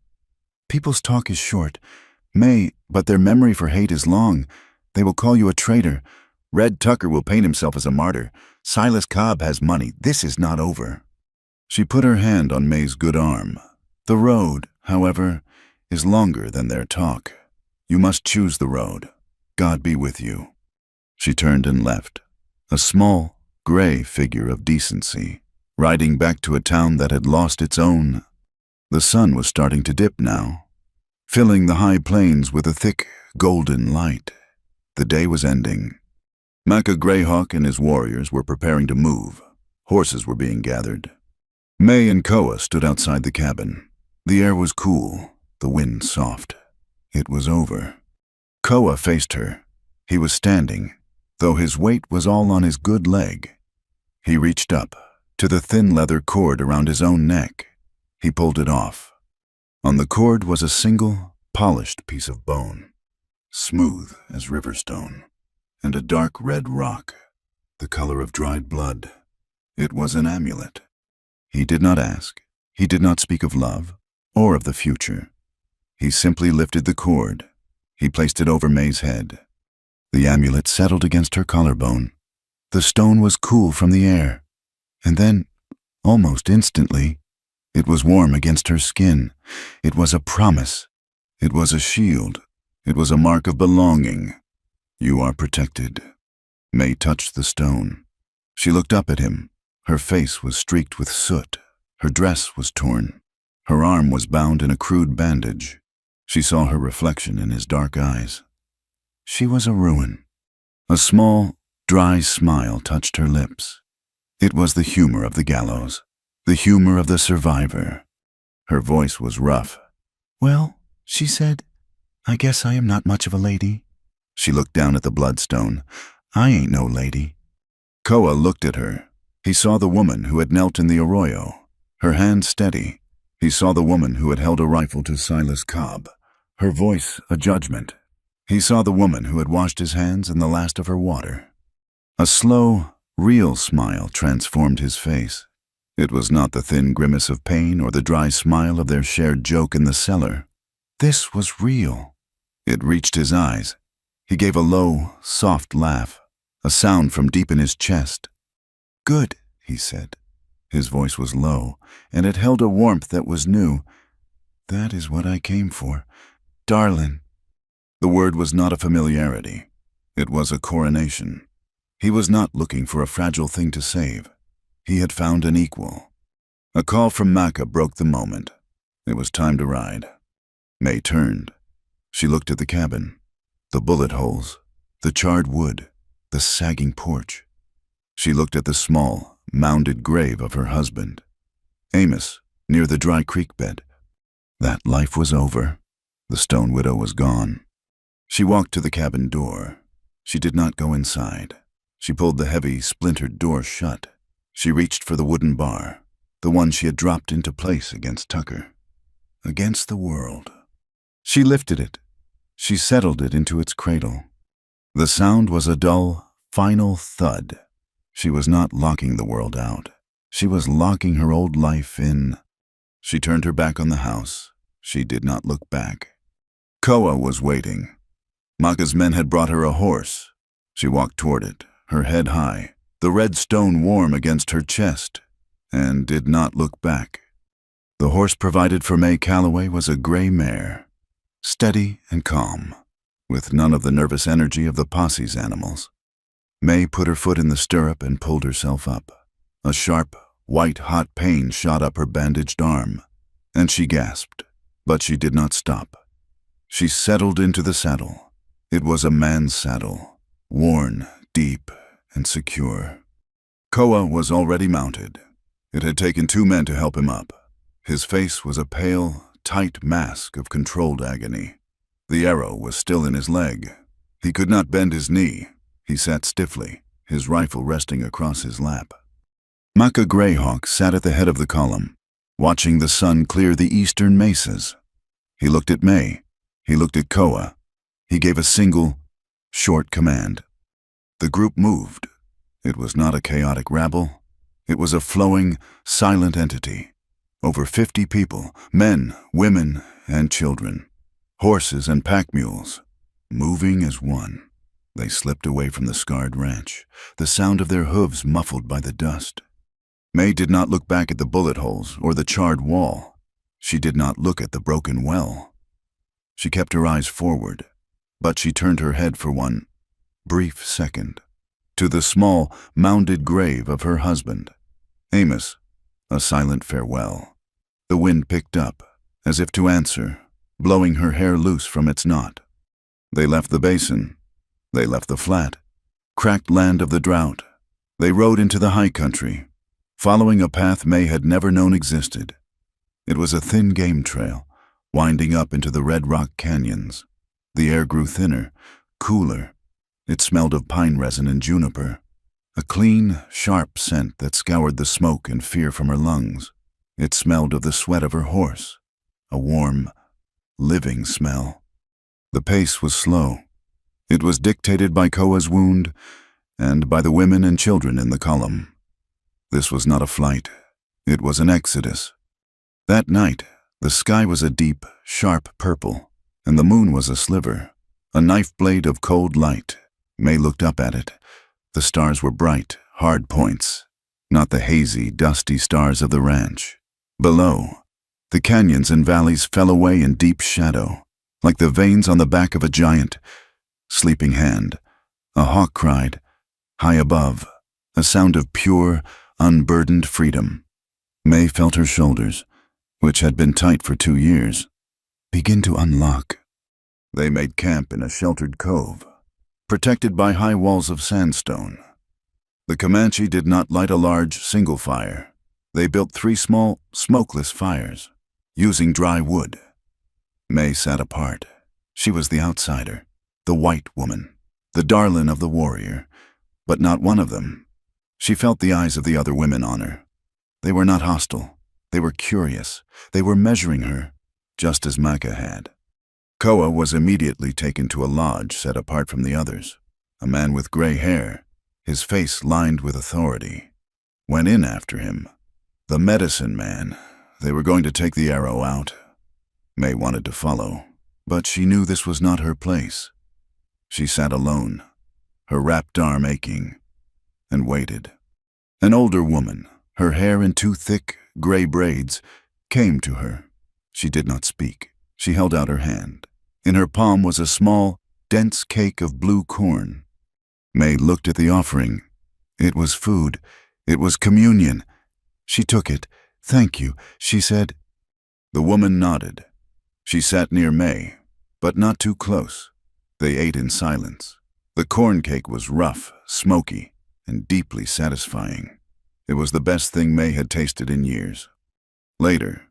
"People's talk is short, May, but their memory for hate is long. They will call you a traitor. Red Tucker will paint himself as a martyr. Silas Cobb has money. This is not over." She put her hand on May's good arm. "The road, however, is longer than their talk. You must choose the road. God be with you." She turned and left, a small, gray figure of decency, riding back to a town that had lost its own. The sun was starting to dip now, filling the high plains with a thick, golden light. The day was ending. Macca Greyhawk and his warriors were preparing to move. Horses were being gathered. May and Koa stood outside the cabin. The air was cool, the wind soft. It was over. Koa faced her. He was standing, though his weight was all on his good leg. He reached up to the thin leather cord around his own neck. He pulled it off. On the cord was a single, polished piece of bone, smooth as riverstone, and a dark red rock, the color of dried blood. It was an amulet. He did not ask. He did not speak of love or of the future. He simply lifted the cord. He placed it over May's head. The amulet settled against her collarbone. The stone was cool from the air. And then, almost instantly, it was warm against her skin. It was a promise. It was a shield. It was a mark of belonging. "You are protected." May touched the stone. She looked up at him. Her face was streaked with soot. Her dress was torn. Her arm was bound in a crude bandage. She saw her reflection in his dark eyes. She was a ruin. A small, dry smile touched her lips. It was the humor of the gallows, the humor of the survivor. Her voice was rough. "Well," she said, "I guess I am not much of a lady." She looked down at the bloodstone. "I ain't no lady." Koa looked at her. He saw the woman who had knelt in the arroyo, her hand steady. He saw the woman who had held a rifle to Silas Cobb, her voice a judgment. He saw the woman who had washed his hands in the last of her water. A slow, real smile transformed his face. It was not the thin grimace of pain or the dry smile of their shared joke in the cellar. This was real. It reached his eyes. He gave a low, soft laugh, a sound from deep in his chest. "Good," he said. His voice was low, and it held a warmth that was new. "That is what I came for. Darlin." The word was not a familiarity. It was a coronation. He was not looking for a fragile thing to save. He had found an equal. A call from Macca broke the moment. It was time to ride. May turned. She looked at the cabin, the bullet holes, the charred wood, the sagging porch. She looked at the small, mounded grave of her husband, Amos, near the dry creek bed. That life was over. The stone widow was gone. She walked to the cabin door. She did not go inside. She pulled the heavy, splintered door shut. She reached for the wooden bar, the one she had dropped into place against Tucker. Against the world. She lifted it. She settled it into its cradle. The sound was a dull, final thud. She was not locking the world out. She was locking her old life in. She turned her back on the house. She did not look back. Koa was waiting. Macca's men had brought her a horse. She walked toward it, her head high, the red stone warm against her chest, and did not look back. The horse provided for May Calloway was a gray mare, steady and calm, with none of the nervous energy of the posse's animals. May put her foot in the stirrup and pulled herself up. A sharp, white-hot pain shot up her bandaged arm, and she gasped, but she did not stop. She settled into the saddle. It was a man's saddle, worn, deep, and secure. Koa was already mounted. It had taken 2 men to help him up. His face was a pale, tight mask of controlled agony. The arrow was still in his leg. He could not bend his knee. He sat stiffly, his rifle resting across his lap. Maka Greyhawk sat at the head of the column, watching the sun clear the eastern mesas. He looked at May. He looked at Koa. He gave a single, short command. The group moved. It was not a chaotic rabble. It was a flowing, silent entity. Over 50 people, men, women, and children, horses and pack mules, moving as one. They slipped away from the scarred ranch, the sound of their hooves muffled by the dust. May did not look back at the bullet holes or the charred wall. She did not look at the broken well. She kept her eyes forward, but she turned her head for one brief second to the small, mounded grave of her husband, Amos, a silent farewell. The wind picked up, as if to answer, blowing her hair loose from its knot. They left the basin. They left the flat, cracked land of the drought. They rode into the high country, following a path May had never known existed. It was a thin game trail, winding up into the red rock canyons. The air grew thinner, cooler. It smelled of pine resin and juniper, a clean, sharp scent that scoured the smoke and fear from her lungs. It smelled of the sweat of her horse, a warm, living smell. The pace was slow. It was dictated by Koa's wound and by the women and children in the column. This was not a flight. It was an exodus. That night, the sky was a deep, sharp purple, and the moon was a sliver, a knife blade of cold light. May looked up at it. The stars were bright, hard points, not the hazy, dusty stars of the ranch. Below, the canyons and valleys fell away in deep shadow, like the veins on the back of a giant, sleeping hand. A hawk cried, high above, a sound of pure, unburdened freedom. May felt her shoulders, which had been tight for 2 years, begin to unlock. They made camp in a sheltered cove, protected by high walls of sandstone. The Comanche did not light a large, single fire. They built 3 small, smokeless fires, using dry wood. May sat apart. She was the outsider, the white woman, the Darlin of the warrior, but not one of them. She felt the eyes of the other women on her. They were not hostile. They were curious. They were measuring her, just as Maka had. Koa was immediately taken to a lodge set apart from the others. A man with gray hair, his face lined with authority, went in after him. The medicine man. They were going to take the arrow out. May wanted to follow, but she knew this was not her place. She sat alone, her wrapped arm aching, and waited. An older woman, her hair in 2 thick, gray braids, came to her. She did not speak. She held out her hand. In her palm was a small, dense cake of blue corn. May looked at the offering. It was food. It was communion. She took it. "Thank you," she said. The woman nodded. She sat near May, but not too close. They ate in silence. The corn cake was rough, smoky, and deeply satisfying. It was the best thing May had tasted in years. Later,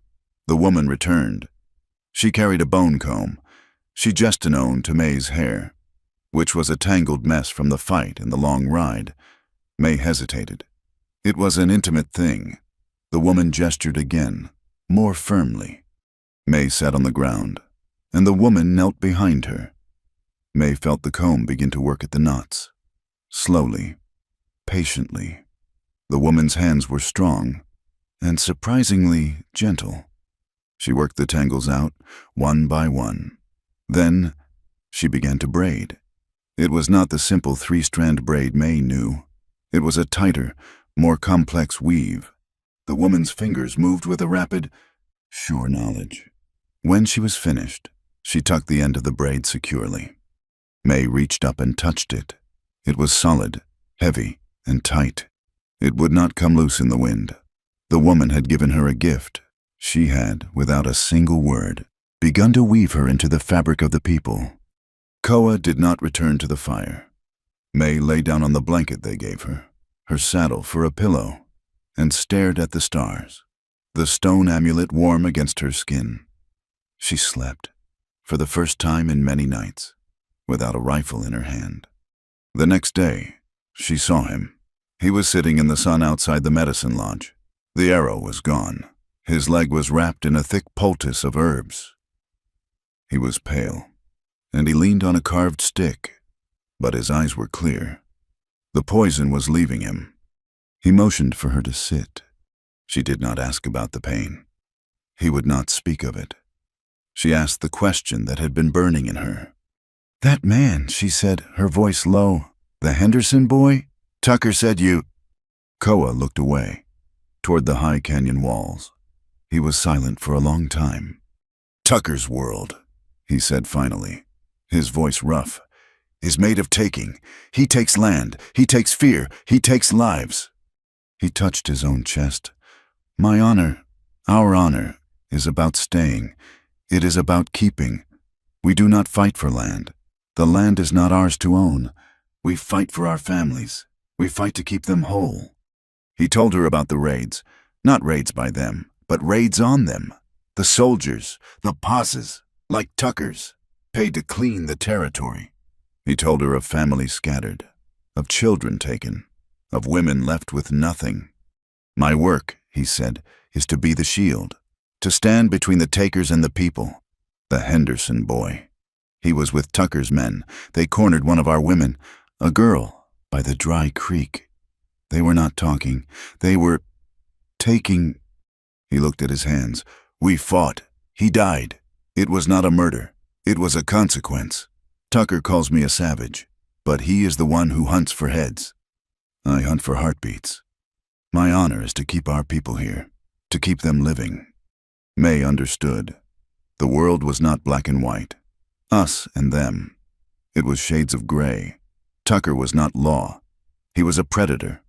the woman returned. She carried a bone comb. She gestanone to May's hair, which was a tangled mess from the fight and the long ride. May hesitated. It was an intimate thing. The woman gestured again, more firmly. May sat on the ground, and the woman knelt behind her. May felt the comb begin to work at the knots. Slowly, patiently. The woman's hands were strong and surprisingly gentle. She worked the tangles out, one by one. Then she began to braid. It was not the simple 3-strand braid May knew. It was a tighter, more complex weave. The woman's fingers moved with a rapid, sure knowledge. When she was finished, she tucked the end of the braid securely. May reached up and touched it. It was solid, heavy, and tight. It would not come loose in the wind. The woman had given her a gift. She had, without a single word, begun to weave her into the fabric of the people. Koa did not return to the fire. May lay down on the blanket they gave her, her saddle for a pillow, and stared at the stars, the stone amulet warm against her skin. She slept, for the first time in many nights, without a rifle in her hand. The next day, she saw him. He was sitting in the sun outside the medicine lodge. The arrow was gone. His leg was wrapped in a thick poultice of herbs. He was pale, and he leaned on a carved stick, but his eyes were clear. The poison was leaving him. He motioned for her to sit. She did not ask about the pain. He would not speak of it. She asked the question that had been burning in her. "That man," she said, her voice low, "the Henderson boy? Tucker said you—" Koa looked away, toward the high canyon walls. He was silent for a long time. "Tucker's world," he said finally, his voice rough, "is made of taking. He takes land, he takes fear, he takes lives." He touched his own chest. "My honor, our honor, is about staying. It is about keeping. We do not fight for land. The land is not ours to own. We fight for our families. We fight to keep them whole." He told her about the raids, not raids by them, but raids on them. The soldiers, the posses, like Tucker's, paid to clean the territory. He told her of families scattered, of children taken, of women left with nothing. "My work," he said, "is to be the shield, to stand between the takers and the people." The Henderson boy. He was with Tucker's men. They cornered one of our women, a girl, by the dry creek. They were not talking. They were taking. He looked at his hands. "We fought. He died. It was not a murder. It was a consequence. Tucker calls me a savage, but he is the one who hunts for heads. I hunt for heartbeats. My honor is to keep our people here, to keep them living." May understood. The world was not black and white. Us and them. It was shades of gray. Tucker was not law. He was a predator.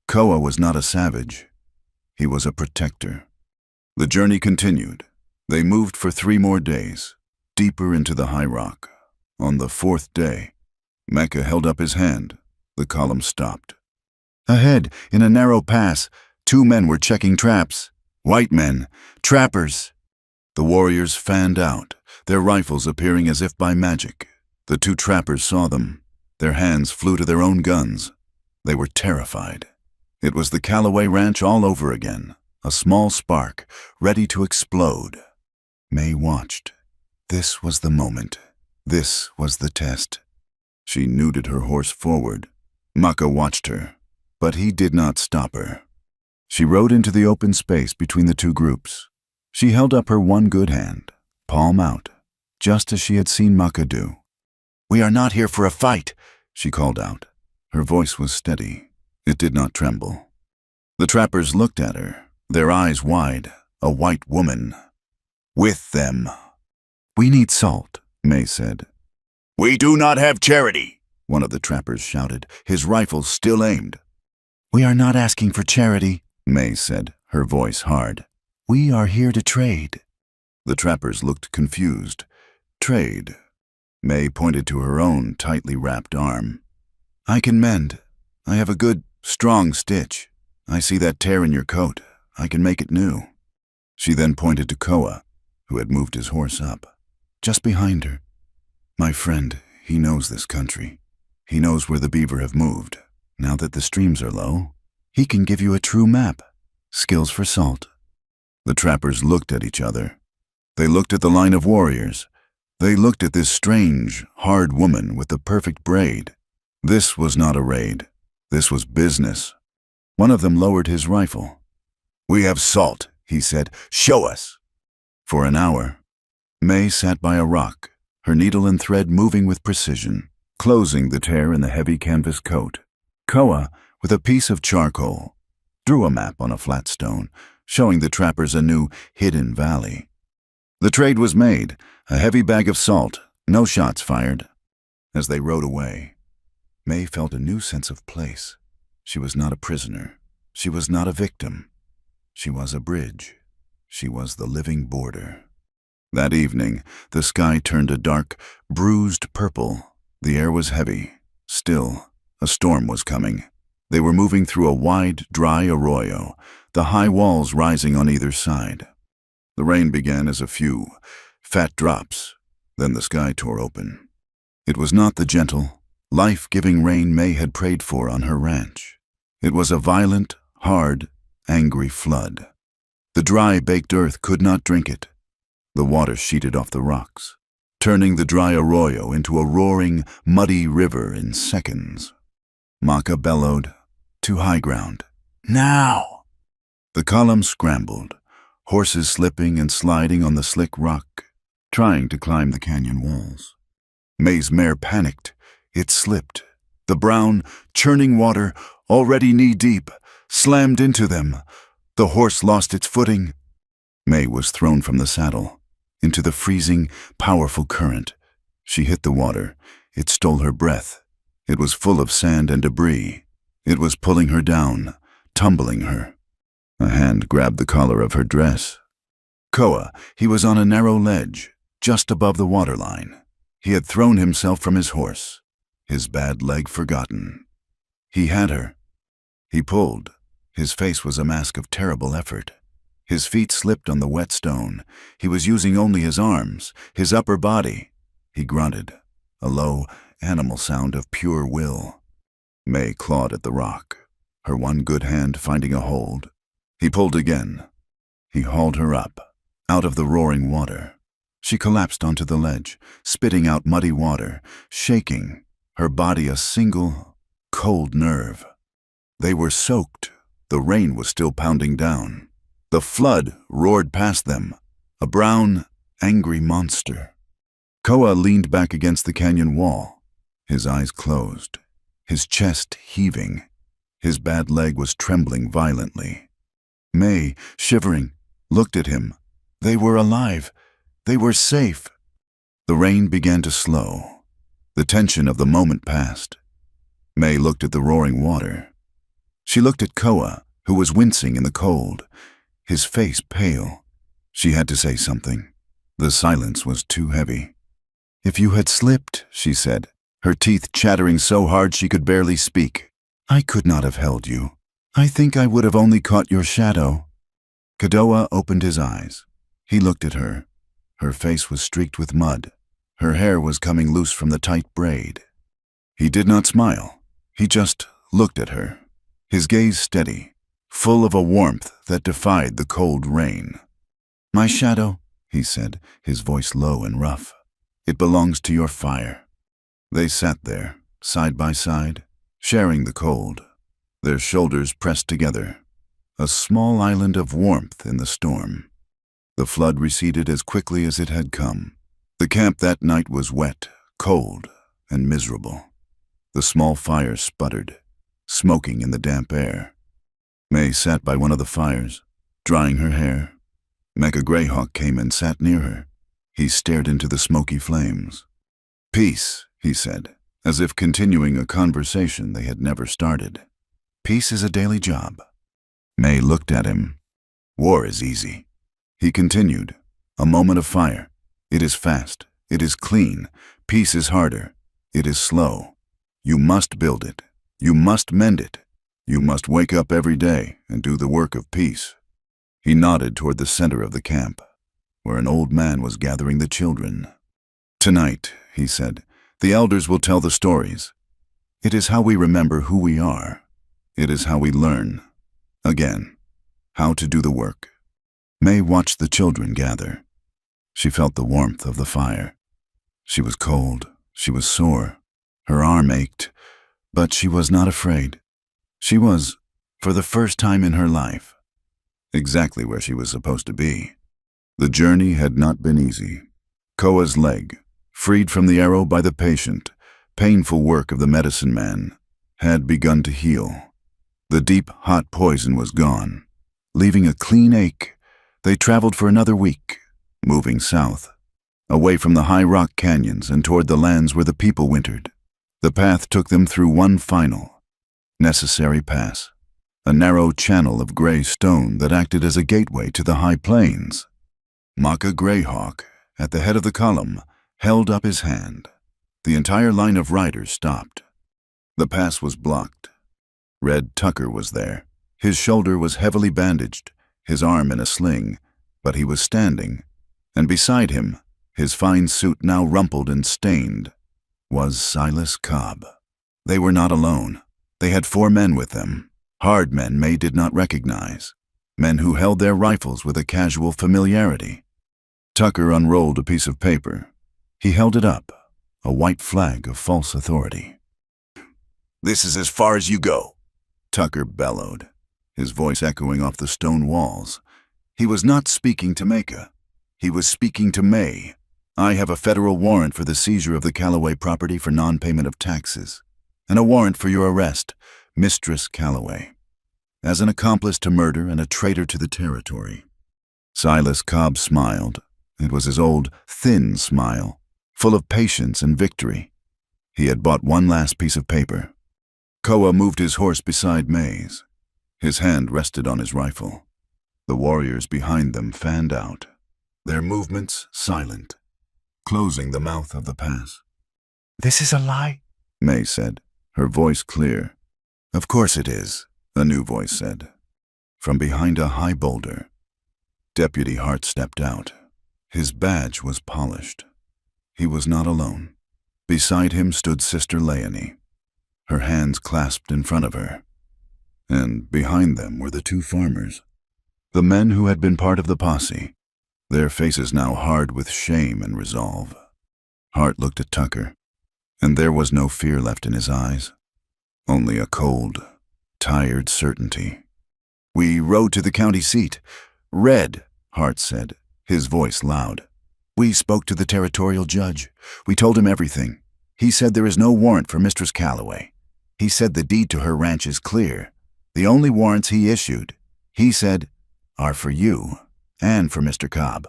Koa was not a savage. He was a protector. The journey continued. They moved for 3 more days, deeper into the high rock. On the 4th day, Mecca held up his hand. The column stopped. Ahead, in a narrow pass, 2 men were checking traps. White men, trappers. The warriors fanned out, their rifles appearing as if by magic. The 2 trappers saw them. Their hands flew to their own guns. They were terrified. It was the Callaway Ranch all over again, a small spark, ready to explode. May watched. This was the moment. This was the test. She nuded her horse forward. Maka watched her, but he did not stop her. She rode into the open space between the 2 groups. She held up her one good hand, palm out, just as she had seen Maka do. "We are not here for a fight," she called out. Her voice was steady. It did not tremble. The trappers looked at her, their eyes wide, a white woman. "With them." "We need salt," May said. "We do not have charity," one of the trappers shouted, his rifle still aimed. "We are not asking for charity," May said, her voice hard. "We are here to trade." The trappers looked confused. "Trade?" May pointed to her own tightly wrapped arm. "I can mend. I have a good, strong stitch. I see that tear in your coat. I can make it new." She then pointed to Koa, who had moved his horse up, just behind her. "My friend, he knows this country. He knows where the beaver have moved. Now that the streams are low, he can give you a true map. Skills for salt." The trappers looked at each other. They looked at the line of warriors. They looked at this strange, hard woman with the perfect braid. This was not a raid. This was business. One of them lowered his rifle. "We have salt," he said. "Show us." For an hour, May sat by a rock, her needle and thread moving with precision, closing the tear in the heavy canvas coat. Koa, with a piece of charcoal, drew a map on a flat stone, showing the trappers a new, hidden valley. The trade was made, a heavy bag of salt, no shots fired. As they rode away, May felt a new sense of place. She was not a prisoner. She was not a victim. She was a bridge. She was the living border. That evening, the sky turned a dark, bruised purple. The air was heavy. Still, a storm was coming. They were moving through a wide, dry arroyo, the high walls rising on either side. The rain began as a few fat drops. Then the sky tore open. It was not the gentle, life-giving rain May had prayed for on her ranch. It was a violent, hard, angry flood. The dry, baked earth could not drink it. The water sheeted off the rocks, turning the dry arroyo into a roaring, muddy river in seconds. Maka bellowed, to high ground. Now! The column scrambled, horses slipping and sliding on the slick rock, trying to climb the canyon walls. May's mare panicked. It slipped. The brown, churning water, already knee-deep, slammed into them. The horse lost its footing. May was thrown from the saddle, into the freezing, powerful current. She hit the water. It stole her breath. It was full of sand and debris. It was pulling her down, tumbling her. A hand grabbed the collar of her dress. Koa, he was on a narrow ledge, just above the waterline. He had thrown himself from his horse, his bad leg forgotten. He had her. He pulled. His face was a mask of terrible effort. His feet slipped on the wet stone. He was using only his arms, his upper body. He grunted, a low, animal sound of pure will. May clawed at the rock, her one good hand finding a hold. He pulled again. He hauled her up, out of the roaring water. She collapsed onto the ledge, spitting out muddy water, shaking, her body a single, cold nerve. They were soaked. The rain was still pounding down. The flood roared past them, a brown, angry monster. Koa leaned back against the canyon wall, his eyes closed, his chest heaving. His bad leg was trembling violently. May, shivering, looked at him. They were alive. They were safe. The rain began to slow. The tension of the moment passed. May looked at the roaring water. She looked at Koa, who was wincing in the cold, his face pale. She had to say something. The silence was too heavy. "If you had slipped," she said, her teeth chattering so hard she could barely speak, "I could not have held you. I think I would have only caught your shadow." Kadoa opened his eyes. He looked at her. Her face was streaked with mud. Her hair was coming loose from the tight braid. He did not smile. He just looked at her, his gaze steady, full of a warmth that defied the cold rain. "My shadow," he said, his voice low and rough. "It belongs to your fire." They sat there, side by side, sharing the cold, their shoulders pressed together, a small island of warmth in the storm. The flood receded as quickly as it had come. The camp that night was wet, cold, and miserable. The small fire sputtered, smoking in the damp air. May sat by one of the fires, drying her hair. Mecca Greyhawk came and sat near her. He stared into the smoky flames. "Peace," he said, as if continuing a conversation they had never started. "Peace is a daily job." May looked at him. "War is easy." He continued, "A moment of fire. It is fast. It is clean. Peace is harder. It is slow. You must build it. You must mend it. You must wake up every day and do the work of peace." He nodded toward the center of the camp, where an old man was gathering the children. "Tonight," he said, "the elders will tell the stories. It is how we remember who we are. It is how we learn, again, how to do the work." May watched the children gather. She felt the warmth of the fire. She was cold. She was sore. Her arm ached, but she was not afraid. She was, for the first time in her life, exactly where she was supposed to be. The journey had not been easy. Koa's leg, freed from the arrow by the patient, painful work of the medicine man, had begun to heal. The deep, hot poison was gone. Leaving a clean ache, they traveled for another week, moving south, away from the high rock canyons and toward the lands where the people wintered. The path took them through one final, necessary pass, a narrow channel of gray stone that acted as a gateway to the high plains. Maka Greyhawk, at the head of the column, held up his hand. The entire line of riders stopped. The pass was blocked. Red Tucker was there. His shoulder was heavily bandaged, his arm in a sling, but he was standing, and beside him, his fine suit now rumpled and stained, was Silas Cobb. They were not alone. They had 4 men with them, hard men May did not recognize, men who held their rifles with a casual familiarity. Tucker unrolled a piece of paper. He held it up, a white flag of false authority. "This is as far as you go," Tucker bellowed, his voice echoing off the stone walls. He was not speaking to Maka. He was speaking to May. "I have a federal warrant for the seizure of the Calloway property for non-payment of taxes, and a warrant for your arrest, Mistress Calloway, as an accomplice to murder and a traitor to the territory." Silas Cobb smiled. It was his old, thin smile, full of patience and victory. He had bought one last piece of paper. Koa moved his horse beside May's. His hand rested on his rifle. The warriors behind them fanned out, their movements silent, closing the mouth of the pass. "This is a lie," May said, her voice clear. "Of course it is," a new voice said. From behind a high boulder, Deputy Hart stepped out. His badge was polished. He was not alone. Beside him stood Sister Leonie, her hands clasped in front of her. And behind them were the 2 farmers, the men who had been part of the posse, their faces now hard with shame and resolve. Hart looked at Tucker, and there was no fear left in his eyes, only a cold, tired certainty. "We rode to the county seat. Red," Hart said, his voice loud. "We spoke to the territorial judge. We told him everything. He said there is no warrant for Mistress Calloway. He said the deed to her ranch is clear. The only warrants he issued, he said, are for you and for Mr. Cobb."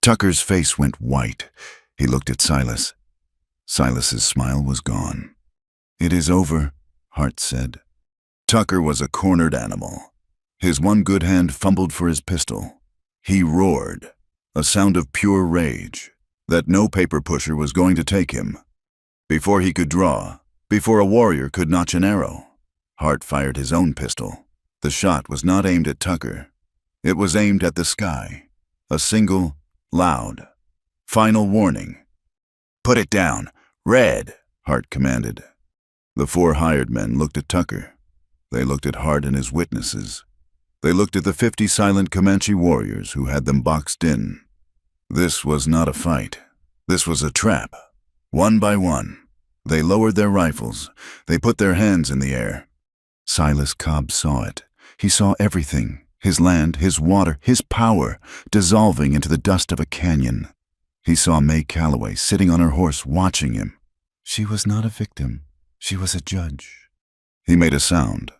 Tucker's face went white. He looked at Silas. Silas's smile was gone. "It is over," Hart said. Tucker was a cornered animal. His one good hand fumbled for his pistol. He roared, a sound of pure rage, that no paper pusher was going to take him. Before he could draw, before a warrior could notch an arrow, Hart fired his own pistol. The shot was not aimed at Tucker. It was aimed at the sky. A single, loud, final warning. "Put it down. Red," Hart commanded. The 4 hired men looked at Tucker. They looked at Hart and his witnesses. They looked at the 50 silent Comanche warriors who had them boxed in. This was not a fight. This was a trap. One by one, they lowered their rifles. They put their hands in the air. Silas Cobb saw it. He saw everything, his land, his water, his power, dissolving into the dust of a canyon. He saw May Calloway sitting on her horse watching him. She was not a victim. She was a judge. He made a sound.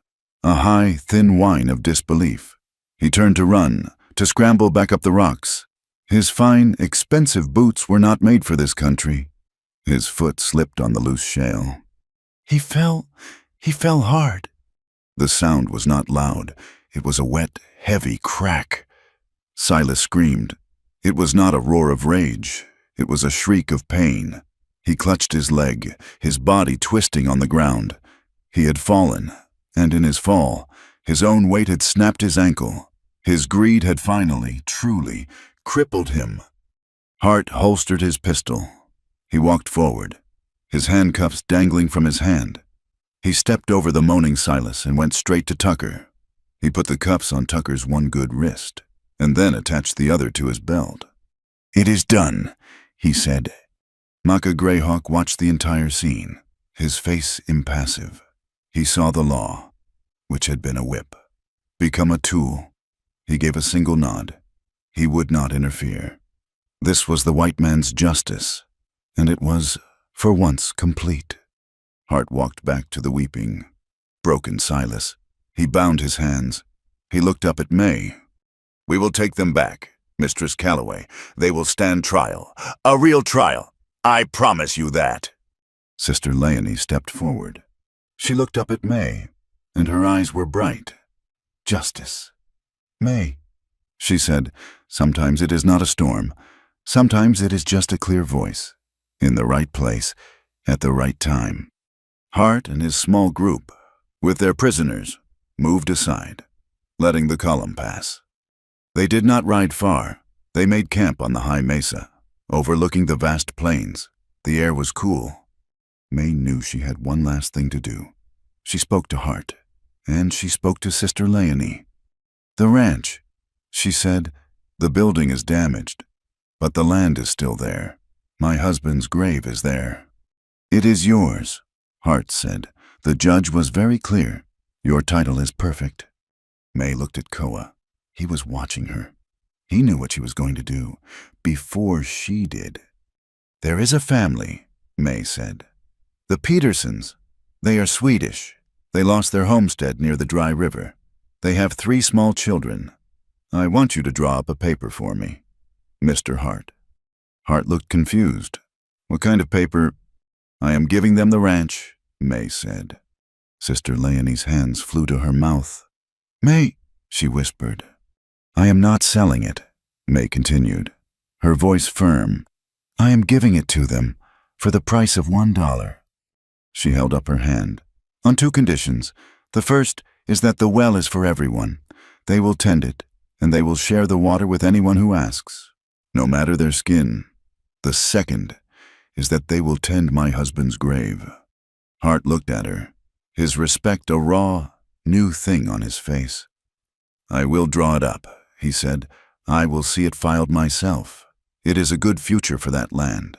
A high, thin whine of disbelief. He turned to run, to scramble back up the rocks. His fine, expensive boots were not made for this country. His foot slipped on the loose shale. He fell hard. The sound was not loud. It was a wet, heavy crack. Silas screamed. It was not a roar of rage. It was a shriek of pain. He clutched his leg, his body twisting on the ground. He had fallen. And in his fall, his own weight had snapped his ankle. His greed had finally, truly, crippled him. Hart holstered his pistol. He walked forward, his handcuffs dangling from his hand. He stepped over the moaning Silas and went straight to Tucker. He put the cuffs on Tucker's one good wrist, and then attached the other to his belt. "It is done," he said. Maka Greyhawk watched the entire scene, his face impassive. He saw the law, which had been a whip, become a tool. He gave a single nod. He would not interfere. This was the white man's justice, and it was, for once, complete. Hart walked back to the weeping, broken Silas. He bound his hands. He looked up at May. "We will take them back, Mistress Calloway. They will stand trial. A real trial. I promise you that." Sister Leonie stepped forward. She looked up at May, and her eyes were bright. "Justice. May," she said, "sometimes it is not a storm. Sometimes it is just a clear voice, in the right place, at the right time." Hart and his small group, with their prisoners, moved aside, letting the column pass. They did not ride far. They made camp on the high mesa, overlooking the vast plains. The air was cool. May knew she had one last thing to do. She spoke to Hart, and she spoke to Sister Leonie. "The ranch," she said, "the building is damaged, but the land is still there. My husband's grave is there." "It is yours," Hart said. "The judge was very clear. Your title is perfect." May looked at Koa. He was watching her. He knew what she was going to do, before she did. "There is a family," May said. "The Petersons. They are Swedish. They lost their homestead near the dry river. They have 3 small children. I want you to draw up a paper for me, Mr. Hart." Hart looked confused. "What kind of paper?" "I am giving them the ranch," May said. Sister Leonie's hands flew to her mouth. "May," she whispered. "I am not selling it," May continued, her voice firm. "I am giving it to them for the price of $1. She held up her hand. "On 2 conditions. The first is that the well is for everyone. They will tend it, and they will share the water with anyone who asks, no matter their skin. The second is that they will tend my husband's grave." Hart looked at her, his respect a raw, new thing on his face. "I will draw it up," he said. "I will see it filed myself. It is a good future for that land."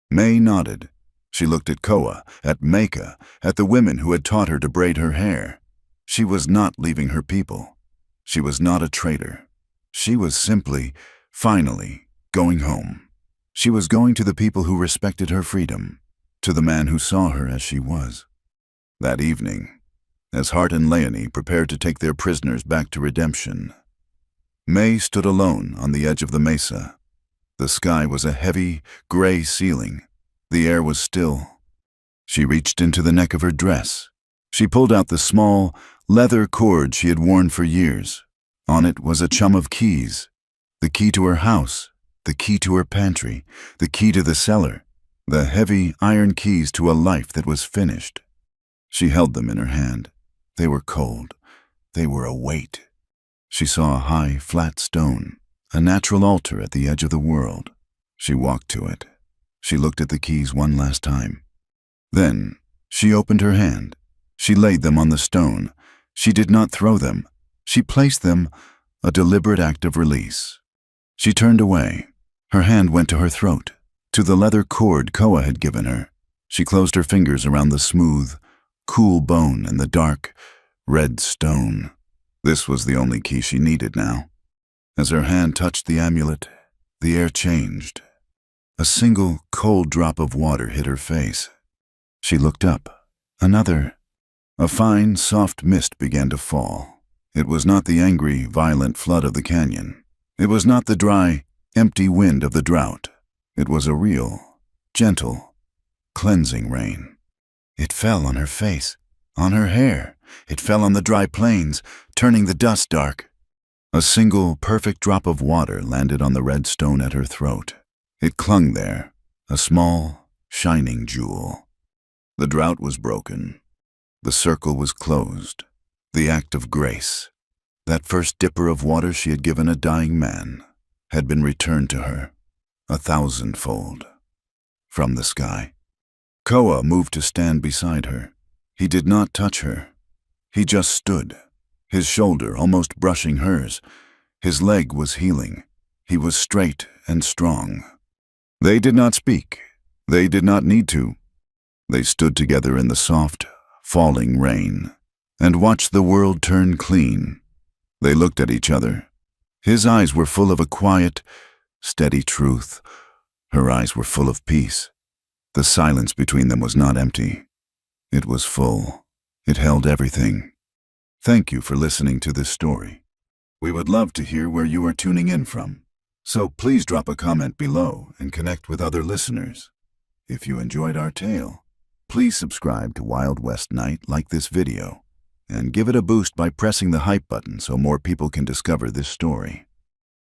May nodded. She looked at Koa, at Maka, at the women who had taught her to braid her hair. She was not leaving her people. She was not a traitor. She was simply, finally, going home. She was going to the people who respected her freedom, to the man who saw her as she was. That evening, as Hart and Leonie prepared to take their prisoners back to redemption, May stood alone on the edge of the mesa. The sky was a heavy, gray ceiling. The air was still. She reached into the neck of her dress. She pulled out the small, leather cord she had worn for years. On it was a chum of keys. The key to her house, the key to her pantry, the key to the cellar, the heavy iron keys to a life that was finished. She held them in her hand. They were cold. They were a weight. She saw a high, flat stone, a natural altar at the edge of the world. She walked to it. She looked at the keys one last time. Then she opened her hand. She laid them on the stone. She did not throw them. She placed them, a deliberate act of release. She turned away. Her hand went to her throat, to the leather cord Koa had given her. She closed her fingers around the smooth, cool bone and the dark, red stone. This was the only key she needed now. As her hand touched the amulet, the air changed. A single, cold drop of water hit her face. She looked up. Another. A fine, soft mist began to fall. It was not the angry, violent flood of the canyon. It was not the dry, empty wind of the drought. It was a real, gentle, cleansing rain. It fell on her face, on her hair. It fell on the dry plains, turning the dust dark. A single, perfect drop of water landed on the red stone at her throat. It clung there, a small, shining jewel. The drought was broken. The circle was closed. The act of grace, that first dipper of water she had given a dying man, had been returned to her, 1,000-fold, from the sky. Koa moved to stand beside her. He did not touch her. He just stood, his shoulder almost brushing hers. His leg was healing. He was straight and strong. They did not speak. They did not need to. They stood together in the soft, falling rain and watched the world turn clean. They looked at each other. His eyes were full of a quiet, steady truth. Her eyes were full of peace. The silence between them was not empty. It was full. It held everything. Thank you for listening to this story. We would love to hear where you are tuning in from, so please drop a comment below and connect with other listeners. If you enjoyed our tale, please subscribe to Wild West Night, like this video, and give it a boost by pressing the hype button so more people can discover this story.